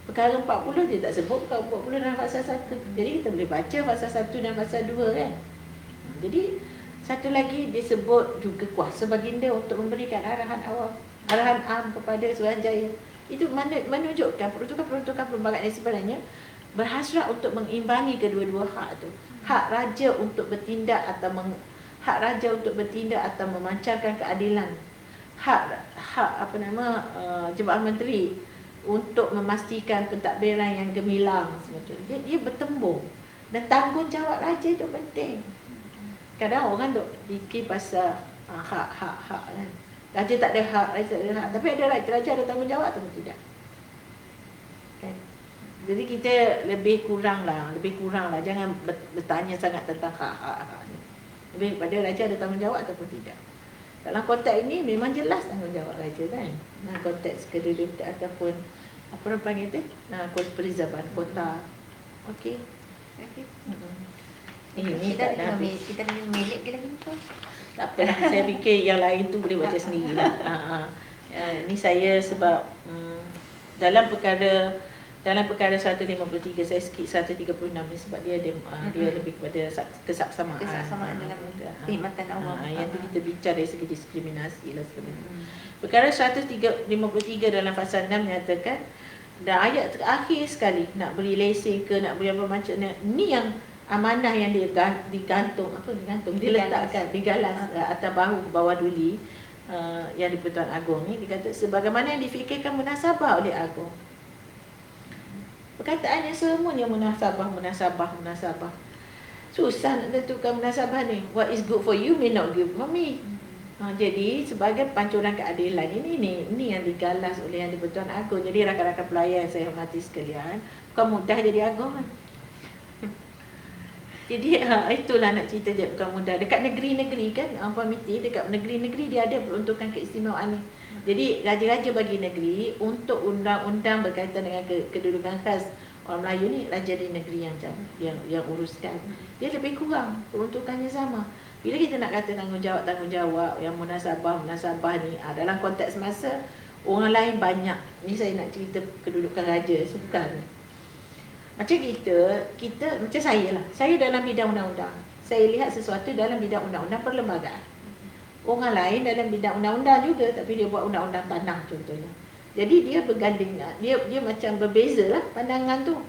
Perkara 40 dia tak sebut, perkara 40 dalam fasa 1. Jadi kita boleh baca fasa 1 dan fasa 2 kan. Jadi satu lagi disebut juga kuasa baginda untuk memberikan arahan am kepada Suruhanjaya. Itu menunjukkan peruntukan perlembagaan yang sebenarnya berhasrat untuk mengimbangi kedua-dua hak tu. Hak raja untuk bertindak atau memancarkan keadilan. Hak Jemaah Menteri untuk memastikan pentadbiran yang gemilang sebetulnya. Dia bertembung, dan tanggungjawab raja itu penting. Kadang orang duk fikir pasal hak kan. Raja tak ada hak, tapi ada raja ada tanggungjawab atau tidak? Kan? Jadi kita lebih kurang lah, jangan bertanya sangat tentang hak ni. Lebih pada raja ada tanggungjawab ataupun tidak. Dalam konteks ini memang jelas tanggungjawab raja kan. Konteks kedudukan ataupun apa orang panggil tu? Perlizaban kota. Okey. Kita ada 5 minit ke lagi tu? Tak apalah, saya fikir yang lain tu boleh baca sendirilah. Ni saya sebab dalam perkara dalam perkara 153 saya skip 136 ni sebab dia ada dia lebih kepada kesaksamaan dalam perkhidmatan awam. yang tu kita bincang dari segi diskriminasi lah sebenarnya. Perkara 153 dalam fasal 6 menyatakan dan ayat terakhir sekali nak beri lesen ke nak beri apa macam ni yang amanah yang diletakkan digalas atas bahu ke bawah duli yang di-Pertuan Agong ni. Dia kata sebagaimana yang difikirkan munasabah oleh Agong. Perkataannya semuanya munasabah. Susah nak tentukan munasabah ni. What is good for you may not good for me. Jadi sebagai pancuran keadilan ini yang digalas oleh yang di-Pertuan Agong. Jadi rakan-rakan pelayan saya hormati sekalian, bukan mudah jadi agong kan. Jadi itulah nak cerita dia, bukan mudah. Dekat negeri-negeri kan, Puan-Miti, dekat negeri-negeri dia ada peruntukan keistimewaan ni. Jadi raja-raja bagi negeri untuk undang-undang berkaitan dengan kedudukan khas orang Melayu ni, raja di negeri yang uruskan. Dia lebih kurang, peruntukannya sama. Bila kita nak kata tanggungjawab yang munasabah ni dalam konteks masa orang lain banyak. Ni saya nak cerita kedudukan raja sukan. Macam kita macam saya lah. Saya dalam bidang undang-undang. Saya lihat sesuatu dalam bidang undang-undang perlembagaan. Orang lain dalam bidang undang-undang juga, tapi dia buat undang-undang tanah contohnya. Jadi dia berganding, dia macam berbeza lah pandangan tu.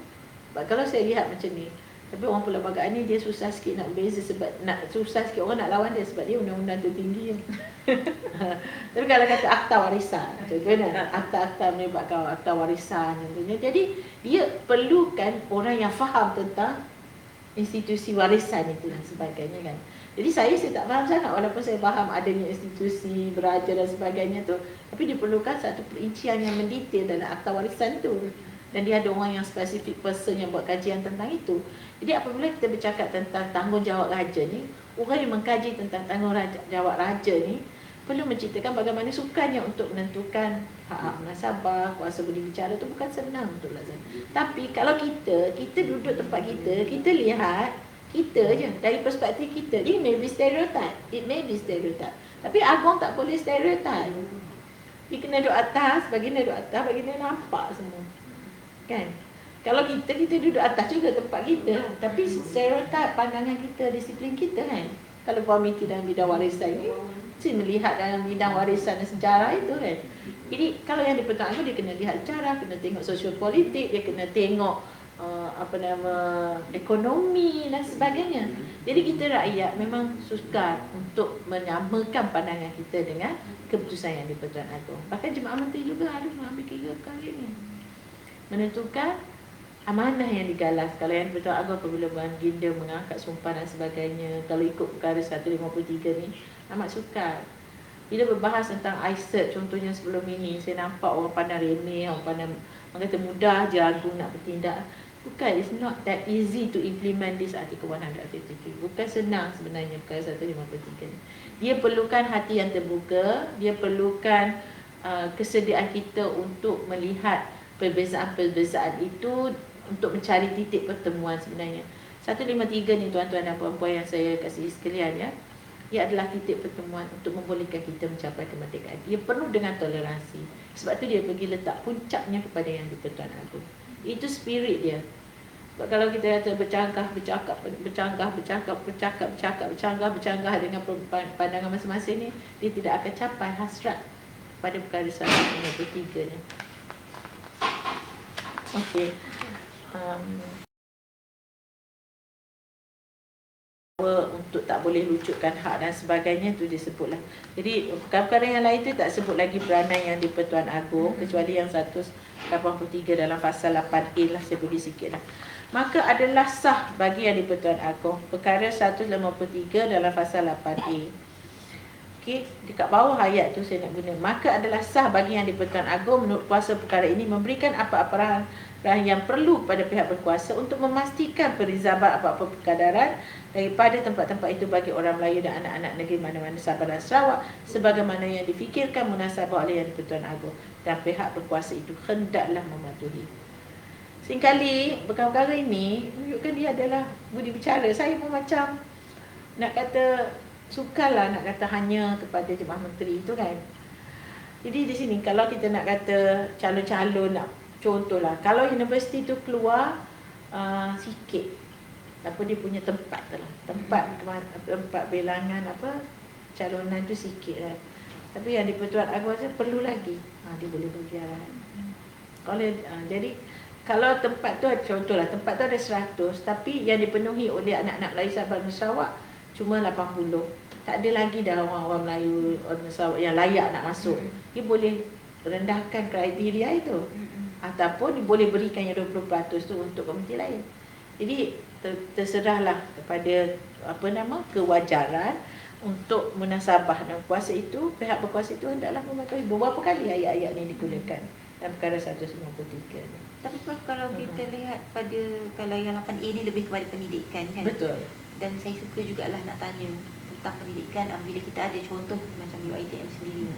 Kalau saya lihat macam ni, tapi orang perlembagaan ni dia susah sikit nak berbeza sebab susah sikit orang nak lawan dia sebab dia undang-undang tertinggi. Tapi kalau kata akta warisan, contohnya akta-akta melibatkan akta warisan contohnya. Jadi dia perlukan orang yang faham tentang institusi warisan itu dan sebagainya kan. Jadi saya tak faham sangat walaupun saya faham adanya institusi beraja dan sebagainya tu, tapi diperlukan satu perincian yang mendetail dalam akta warisan tu. Dan dia ada orang yang spesifik person yang buat kajian tentang itu. Jadi apabila kita bercakap tentang tanggungjawab raja ni, orang yang mengkaji tentang tanggungjawab raja ni perlu menceritakan bagaimana sukanya untuk menentukan hak munasabah, kuasa budi bicara tu bukan senang untuk laksanakan. Tapi kalau kita duduk tempat kita lihat kita je dari perspektif kita. It may be stereotype. Tapi Agong tak boleh stereotype. Dia kena duduk atas, bagi dia nampak semua. Kan? Kalau kita duduk atas juga tempat kita, tapi stereotip pandangan kita, disiplin kita kan. Kalau Puan-Miti dalam bidang warisan ni, mesti melihat dalam bidang warisan dan sejarah itu kan. Jadi kalau yang di-Pertuan Agong dia kena lihat sejarah, kena tengok sosiopolitik, dia kena tengok ekonomi dan sebagainya. Jadi kita rakyat memang sukar untuk menyamakan pandangan kita dengan keputusan yang di-Pertuan Agong. Bahkan Jemaah Menteri juga harus mengambil kira kali ni, menentukan amanah yang digalas. Kalau yang di-Pertuan Agong apabila baginda mengangkat sumpah dan sebagainya, kalau ikut perkara 153 ni amat sukar. Bila berbahas tentang ICET contohnya sebelum ini, saya nampak orang pandang remeh, orang kata mudah je Agung nak bertindak. Bukan, it's not that easy to implement this Article 153. Bukan senang sebenarnya perkara 153 ni. Dia perlukan hati yang terbuka, dia perlukan kesediaan kita untuk melihat perbezaan-perbezaan itu untuk mencari titik pertemuan sebenarnya. 153 ni tuan-tuan dan puan-puan yang saya kasih sekalian ya. Ia adalah titik pertemuan untuk membolehkan kita mencapai kemerdekaan. Dia penuh dengan toleransi. Sebab tu dia pergi letak puncaknya kepada yang di-Pertuan Agong. Itu spirit dia. Sebab kalau kita kata bercanggah dengan pandangan masing-masing ni, dia tidak akan capai hasrat pada perkara 153 ni. Okey. Untuk tak boleh lucutkan hak dan sebagainya tu disebutlah. Jadi perkara yang lain tu tak sebut lagi peranan yang di-Pertuan Agong kecuali yang 183 dalam pasal 8A lah, saya beri sikit lah. Maka adalah sah bagi yang di-Pertuan Agong perkara 153 dalam pasal 8A. Okey, dekat bawah ayat tu saya nak guna. Maka adalah sah bagi yang di-Pertuan Agong menurut kuasa perkara ini memberikan apa-apa arahan yang perlu pada pihak berkuasa untuk memastikan perizaban apa-apa perkadaran daripada tempat-tempat itu bagi orang Melayu dan anak-anak negeri mana-mana Sabah dan Sarawak sebagaimana yang difikirkan munasabah oleh yang di-Pertuan Agong dan pihak berkuasa itu hendaklah mematuhi. Seringkali perkara-perkara ini menunjukkan dia adalah budi bicara. Saya pun macam nak kata sukarlah nak kata hanya kepada Jemaah Menteri itu kan. Jadi di sini kalau kita nak kata calon-calon nak contohlah kalau universiti tu keluar sikit apa dia punya tempat tu lah, tempat bilangan apa calonan tu sikit lah. Tapi yang di Pertuan Agong tu perlu lagi, dia boleh bagi arahan. Kalau jadi kalau tempat tu contohlah tempat tu ada 100 tapi yang dipenuhi oleh anak-anak Melayu Sabah dan Sarawak cuma 80. Tak ada lagi dah orang-orang Melayu orang Sarawak yang layak nak masuk. Dia boleh rendahkan kriteria itu. Ataupun dia boleh berikan yang 20% tu untuk komuniti lain. Jadi terserahlah kepada kewajaran untuk munasabah dan kuasa itu, pihak berkuasa itu hendaklah mengetahui beberapa kali ayat-ayat ini digunakan dalam perkara 153 ni. Tapi Prof, kalau kita lihat pada kalau yang 8A ni lebih kepada pendidikan kan. Betul. Dan saya suka jugalah nak tanya tentang pendidikan bila kita ada contoh macam UiTM sendiri.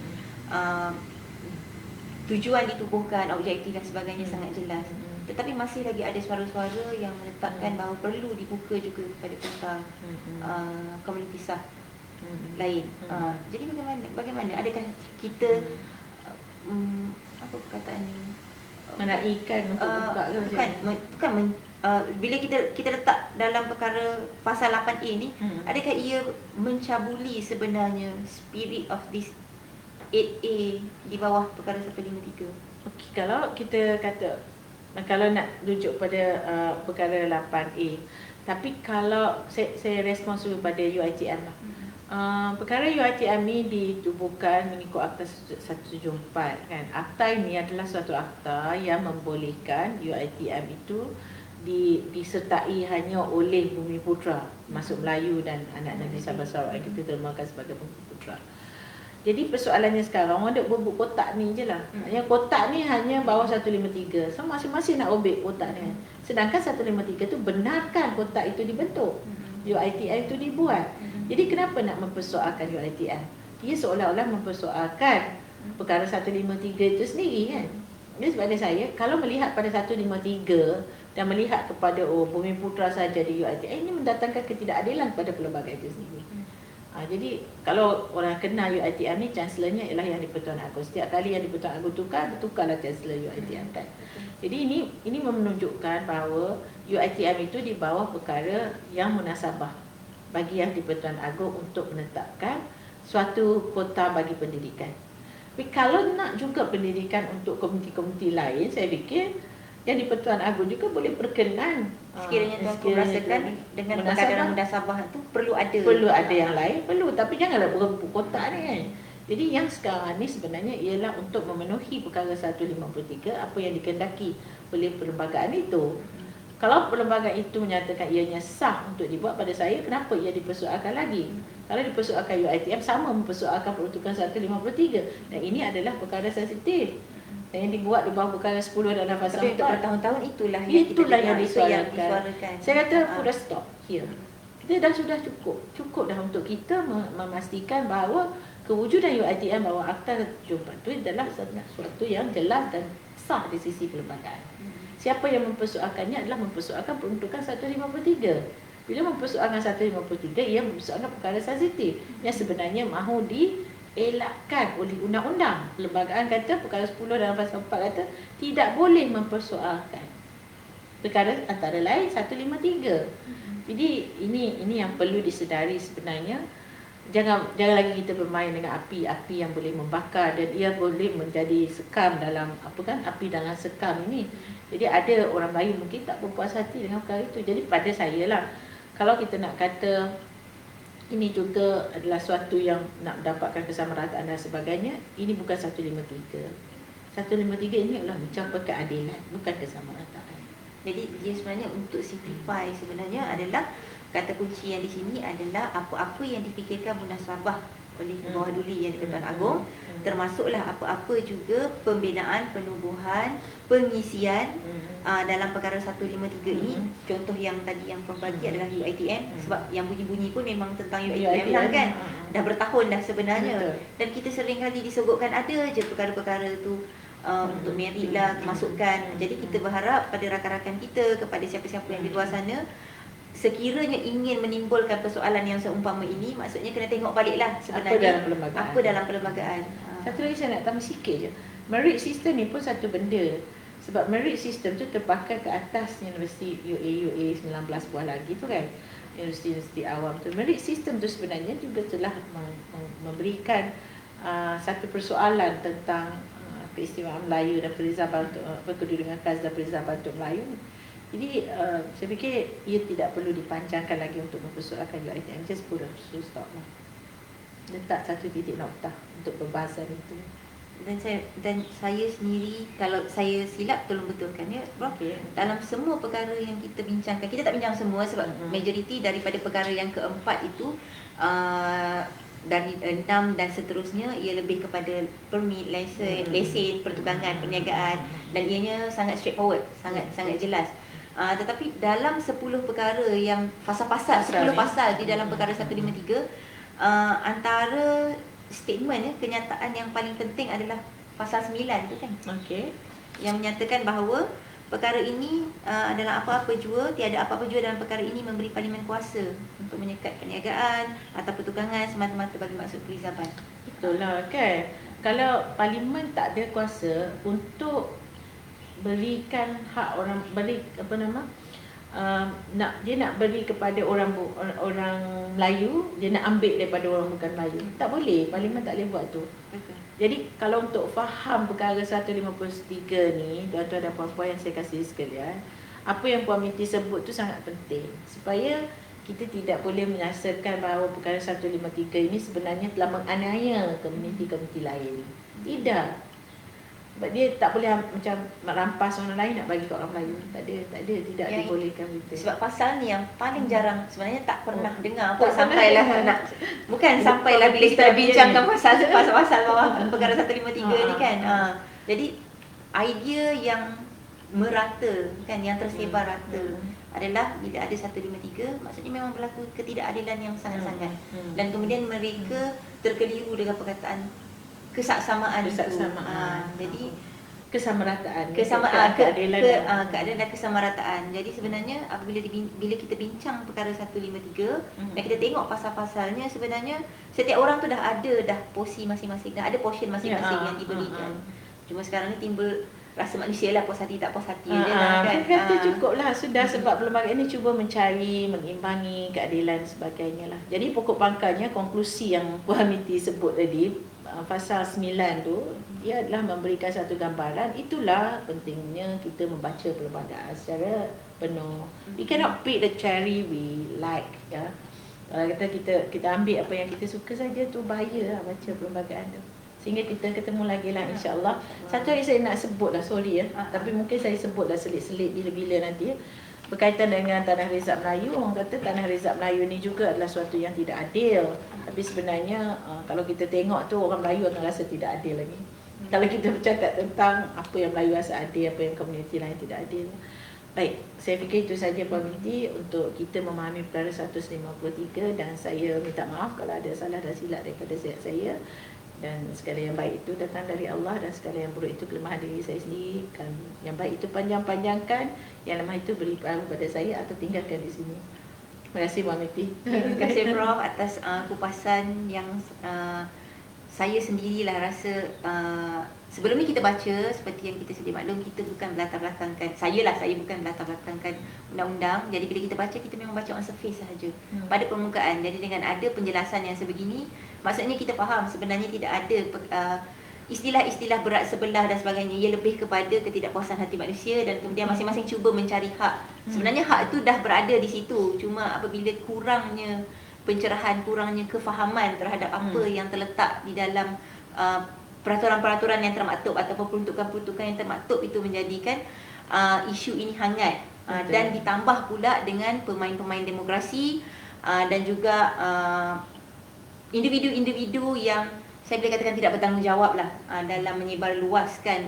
Tujuan ditubuhkan, objektif dan sebagainya sangat jelas. Tetapi masih lagi ada suara-suara yang meletakkan bahawa perlu dibuka juga kepada kota komuniti sah lain. Jadi bagaimana? Adakah kita apa perkataan ni? Menaikkan untuk buka ke bukan bila kita letak dalam perkara pasal 8A ni, adakah ia mencabuli sebenarnya spirit of this 8A di bawah perkara 153? Okey, kalau kita kata kalau nak rujuk pada perkara 8A, tapi kalau saya respons dulu pada UiTM lah. Perkara UiTM ni ditubuhkan mengikut Akta 174 kan. Akta ini adalah suatu akta yang membolehkan UiTM itu disertai hanya oleh Bumiputera, masuk Melayu dan anak-anak di Sabah Sarawak yang kita termakan sebagai Bumiputera. Jadi persoalannya sekarang orang duk berebut kotak ni je lah. Yang kotak ni hanya bawah 153. So masing-masing nak robek kotak ni. Sedangkan 153 tu benarkan kotak itu dibentuk. UiTM itu dibuat. Jadi kenapa nak mempersoalkan UiTM? Dia seolah-olah mempersoalkan perkara 153 itu sendiri kan. Jadi sebab saya kalau melihat pada 153 dan melihat kepada Bumiputera saja di UiTM, ini mendatangkan ketidakadilan pada perlembagaan itu sendiri. Jadi kalau orang kenal UiTM ni, Chancellornya ialah yang di Pertuan Agong. Setiap kali yang di Pertuan Agong bertukarlah Chancellor UiTM kan. Jadi ini menunjukkan bahawa UiTM itu di bawah perkara yang munasabah bagi yang di Pertuan Agong untuk menetapkan suatu kota bagi pendidikan. Tapi kalau nak juga pendidikan untuk komuniti-komuniti lain, saya fikir yang di Pertuan Agong juga boleh berkenan. Sekiranya tuan merasakan dengan perkara munasabah itu perlu ada yang lain, tapi janganlah berebut kotak ni kan. Jadi yang sekarang ni sebenarnya ialah untuk memenuhi perkara 153 apa yang dikehendaki oleh perlembagaan itu. Kalau perlembagaan itu menyatakan ianya sah untuk dibuat, pada saya kenapa ia dipersoalkan lagi? Kalau dipersoalkan UiTM sama mempersoalkan peruntukan 153 dan ini adalah perkara sensitif. Yang dibuat di bawah perkara 10 dalam pasal 4. Tapi untuk bertahun-tahun itulah yang disuarakan. Saya kata pun dah stop here. Kita sudah cukup dah untuk kita memastikan bahawa kewujudan UiTM bawah Akta 74 itu adalah sesuatu yang jelas dan sah di sisi perlembagaan. Siapa yang mempersoalkannya adalah mempersoalkan peruntukan 153. Bila mempersoalkan 153, ia mempersoalkan perkara sensitif yang sebenarnya mahu dielakkan oleh undang-undang. Perlembagaan kata perkara 10 dalam pasal 4 kata tidak boleh mempersoalkan perkara antara lain 153. Jadi ini yang perlu disedari sebenarnya. Jangan lagi kita bermain dengan api yang boleh membakar dan ia boleh menjadi sekam dalam api dalam sekam ini. Jadi ada orang Melayu mungkin tak berpuas hati dengan perkara itu. Jadi pada saya lah, kalau kita nak kata ini juga adalah suatu yang nak mendapatkan kesamarataan dan sebagainya, ini bukan 153. 153 ini adalah mencapai keadilan, bukan kesamarataan. Jadi dia sebenarnya untuk simplify sebenarnya adalah kata kunci yang di sini adalah apa-apa yang dipikirkan munasabah oleh bawah duli yang di Pertuan Agong, termasuklah apa-apa juga pembinaan, penubuhan, pengisian dalam perkara 153 ini. Contoh yang tadi yang Prof bagi adalah UiTM, sebab yang bunyi-bunyi pun memang tentang UiTM lah kan. Dah bertahun dah sebenarnya. Dan kita sering kali disebutkan ada je perkara-perkara tu untuk merit lah, kemasukan. Jadi kita berharap pada rakan-rakan kita, kepada siapa-siapa yang di luar sana, sekiranya ingin menimbulkan persoalan yang seumpama ini, maksudnya kena tengok baliklah sebenarnya apa dalam perlembagaan. Satu lagi saya nak tambah sikit je. Merit system ni pun satu benda. Sebab merit system tu terpakai ke atas universiti UA 19 buah lagi tu kan. Universiti-universiti awam tu. Merit system tu sebenarnya juga telah memberikan satu persoalan tentang keistimewaan Melayu dan perizaban untuk kedudukan khas dan perizaban untuk Melayu. Jadi saya fikir ia tidak perlu dipanjangkan lagi untuk mempersoalkan UiTM. Just put a full stop lah. Letak satu titik noktah untuk pembahasan itu. Dan saya sendiri, kalau saya silap tolong betulkan ya, Prof. Okay. Dalam semua perkara yang kita bincangkan, kita tak bincang semua sebab majoriti daripada perkara yang keempat itu dari 6 dan seterusnya ia lebih kepada permit, lesen, pertukangan, perniagaan, dan ianya sangat straightforward, sangat jelas. Tetapi dalam 10 perkara yang pasal-pasal, 10 pasal di dalam perkara 153, antara statement kenyataan yang paling penting adalah pasal 9 tu kan. Okey. Yang menyatakan bahawa perkara ini adalah apa-apa jua, tiada apa-apa jua dalam perkara ini memberi parlimen kuasa untuk menyekat perniagaan atau pertukangan semata-mata bagi maksud perizaban. Betul lah kan. Kalau parlimen tak ada kuasa untuk berikan hak orang, beri apa nama, dia nak beri kepada orang Melayu, dia nak ambil daripada orang bukan Melayu. Tak boleh, parlimen tak boleh buat tu. Betul. Jadi kalau untuk faham perkara 153 ni, tuan-tuan dan puan-puan yang saya kasih sekalian, apa yang Puan Minty sebut tu sangat penting supaya kita tidak boleh menyasarkan bahawa perkara 153 ini sebenarnya telah menganiaya komuniti-komuniti lain. Tidak. Sebab dia tak boleh macam rampas orang lain nak bagi ke orang Melayu. Tak ada, tidak Yang dibolehkan begitu. Sebab pasal ni yang paling jarang, sebenarnya tak pernah dengar apa sampailah sampailah bila kita bincangkan pasal-pasal bawah perkara 153 ni kan. Jadi idea yang merata kan, yang tersebar rata adalah bila ada 153, maksudnya memang berlaku ketidakadilan yang sangat-sangat. Dan kemudian mereka terkeliru dengan perkataan kesamaan. Jadi kesamarataan, keadilan dan kesamarataan. Jadi sebenarnya apabila bila kita bincang perkara 153 dan kita tengok pasal-pasalnya, sebenarnya setiap orang tu dah ada porsi masing-masing, dah ada portion masing-masing yang diberikan. Cuma sekarang ni timbul rasa manusia lah, puas hati tak puas hati je lah kan. Kata cukup lah sudah, sebab perlembagaan ini cuba mencari, mengimbangi keadilan sebagainya lah. Jadi pokok pangkalnya, konklusi yang Puan Minty sebut tadi, pasal 9 tu, ia adalah memberikan satu gambaran. Itulah pentingnya kita membaca perlembagaan secara penuh. We cannot pick the cherry we like, ya. Kalau kita ambil apa yang kita suka saja, tu bahaya lah baca perlembagaan tu. Sehingga kita ketemu lagi lah, insya-Allah. Satu hari saya nak sebut lah, sorry ya, tapi mungkin saya sebut dah selit-selit bila-bila nanti ya. Berkaitan dengan Tanah Rezab Melayu, orang kata Tanah Rezab Melayu ni juga adalah suatu yang tidak adil. Tapi sebenarnya kalau kita tengok tu, orang Melayu akan rasa tidak adil lagi. Kalau kita bercakap tentang apa yang Melayu rasa adil, apa yang komuniti lain tidak adil. Baik, saya fikir itu saja Puan Minty untuk kita memahami perkara 153, dan saya minta maaf kalau ada salah dan silap daripada saya. Dan segala yang baik itu datang dari Allah, dan segala yang buruk itu kelemahan diri saya sendiri. Kan yang baik itu panjang-panjangkan, yang lemah itu beri pahala pada saya atau tinggalkan di sini. Terima kasih Puan Minty. Terima kasih Prof atas kupasan yang saya sendirilah rasa sebelum ni kita baca, seperti yang kita sedia maklum, kita bukan berlatar-belakangkan, saya bukan berlatar-belakangkan undang-undang. Jadi bila kita baca, kita memang baca on surface sahaja, pada permukaan. Jadi dengan ada penjelasan yang sebegini, maksudnya kita faham sebenarnya tidak ada istilah-istilah berat sebelah dan sebagainya. Ia lebih kepada ketidakpuasan hati manusia, dan kemudian masing-masing cuba mencari hak. Sebenarnya hak itu dah berada di situ, cuma apabila kurangnya pencerahan, kurangnya kefahaman terhadap apa yang terletak di dalam peraturan-peraturan yang termaktub ataupun peruntukan-peruntukan yang termaktub, itu menjadikan isu ini hangat. Dan ditambah pula dengan pemain-pemain demokrasi dan juga individu-individu yang saya boleh katakan tidak bertanggungjawab lah dalam menyebarluaskan,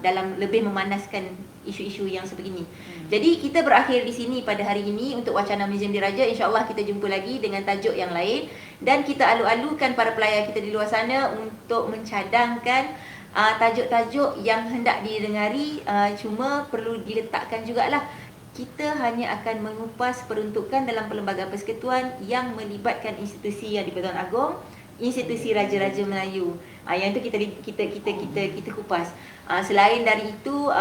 dalam lebih memanaskan isu-isu yang sebegini. Jadi kita berakhir di sini pada hari ini untuk Wacana Museum Diraja. InsyaAllah kita jumpa lagi dengan tajuk yang lain, dan kita alu-alukan para pelayar kita di luar sana untuk mencadangkan tajuk-tajuk yang hendak didengari, cuma perlu diletakkan jugalah. Kita hanya akan mengupas peruntukan dalam Perlembagaan Persekutuan yang melibatkan institusi yang di-Pertuan Agong, institusi Raja-Raja Melayu. Yang itu kita kupas. Selain dari itu,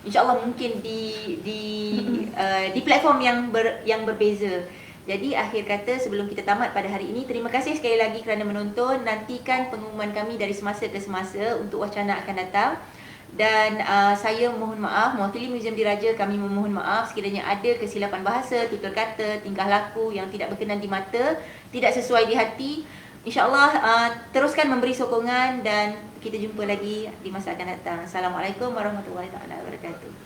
InsyaAllah mungkin di platform yang berbeza. Jadi akhir kata sebelum kita tamat pada hari ini, terima kasih sekali lagi kerana menonton. Nantikan pengumuman kami dari semasa ke semasa untuk wacana akan datang. Dan saya mohon maaf, mewakili Museum Diraja, kami memohon maaf sekiranya ada kesilapan bahasa, tutur kata, tingkah laku yang tidak berkenan di mata, tidak sesuai di hati. InsyaAllah teruskan memberi sokongan dan kita jumpa lagi di masa akan datang. Assalamualaikum warahmatullahi wabarakatuh.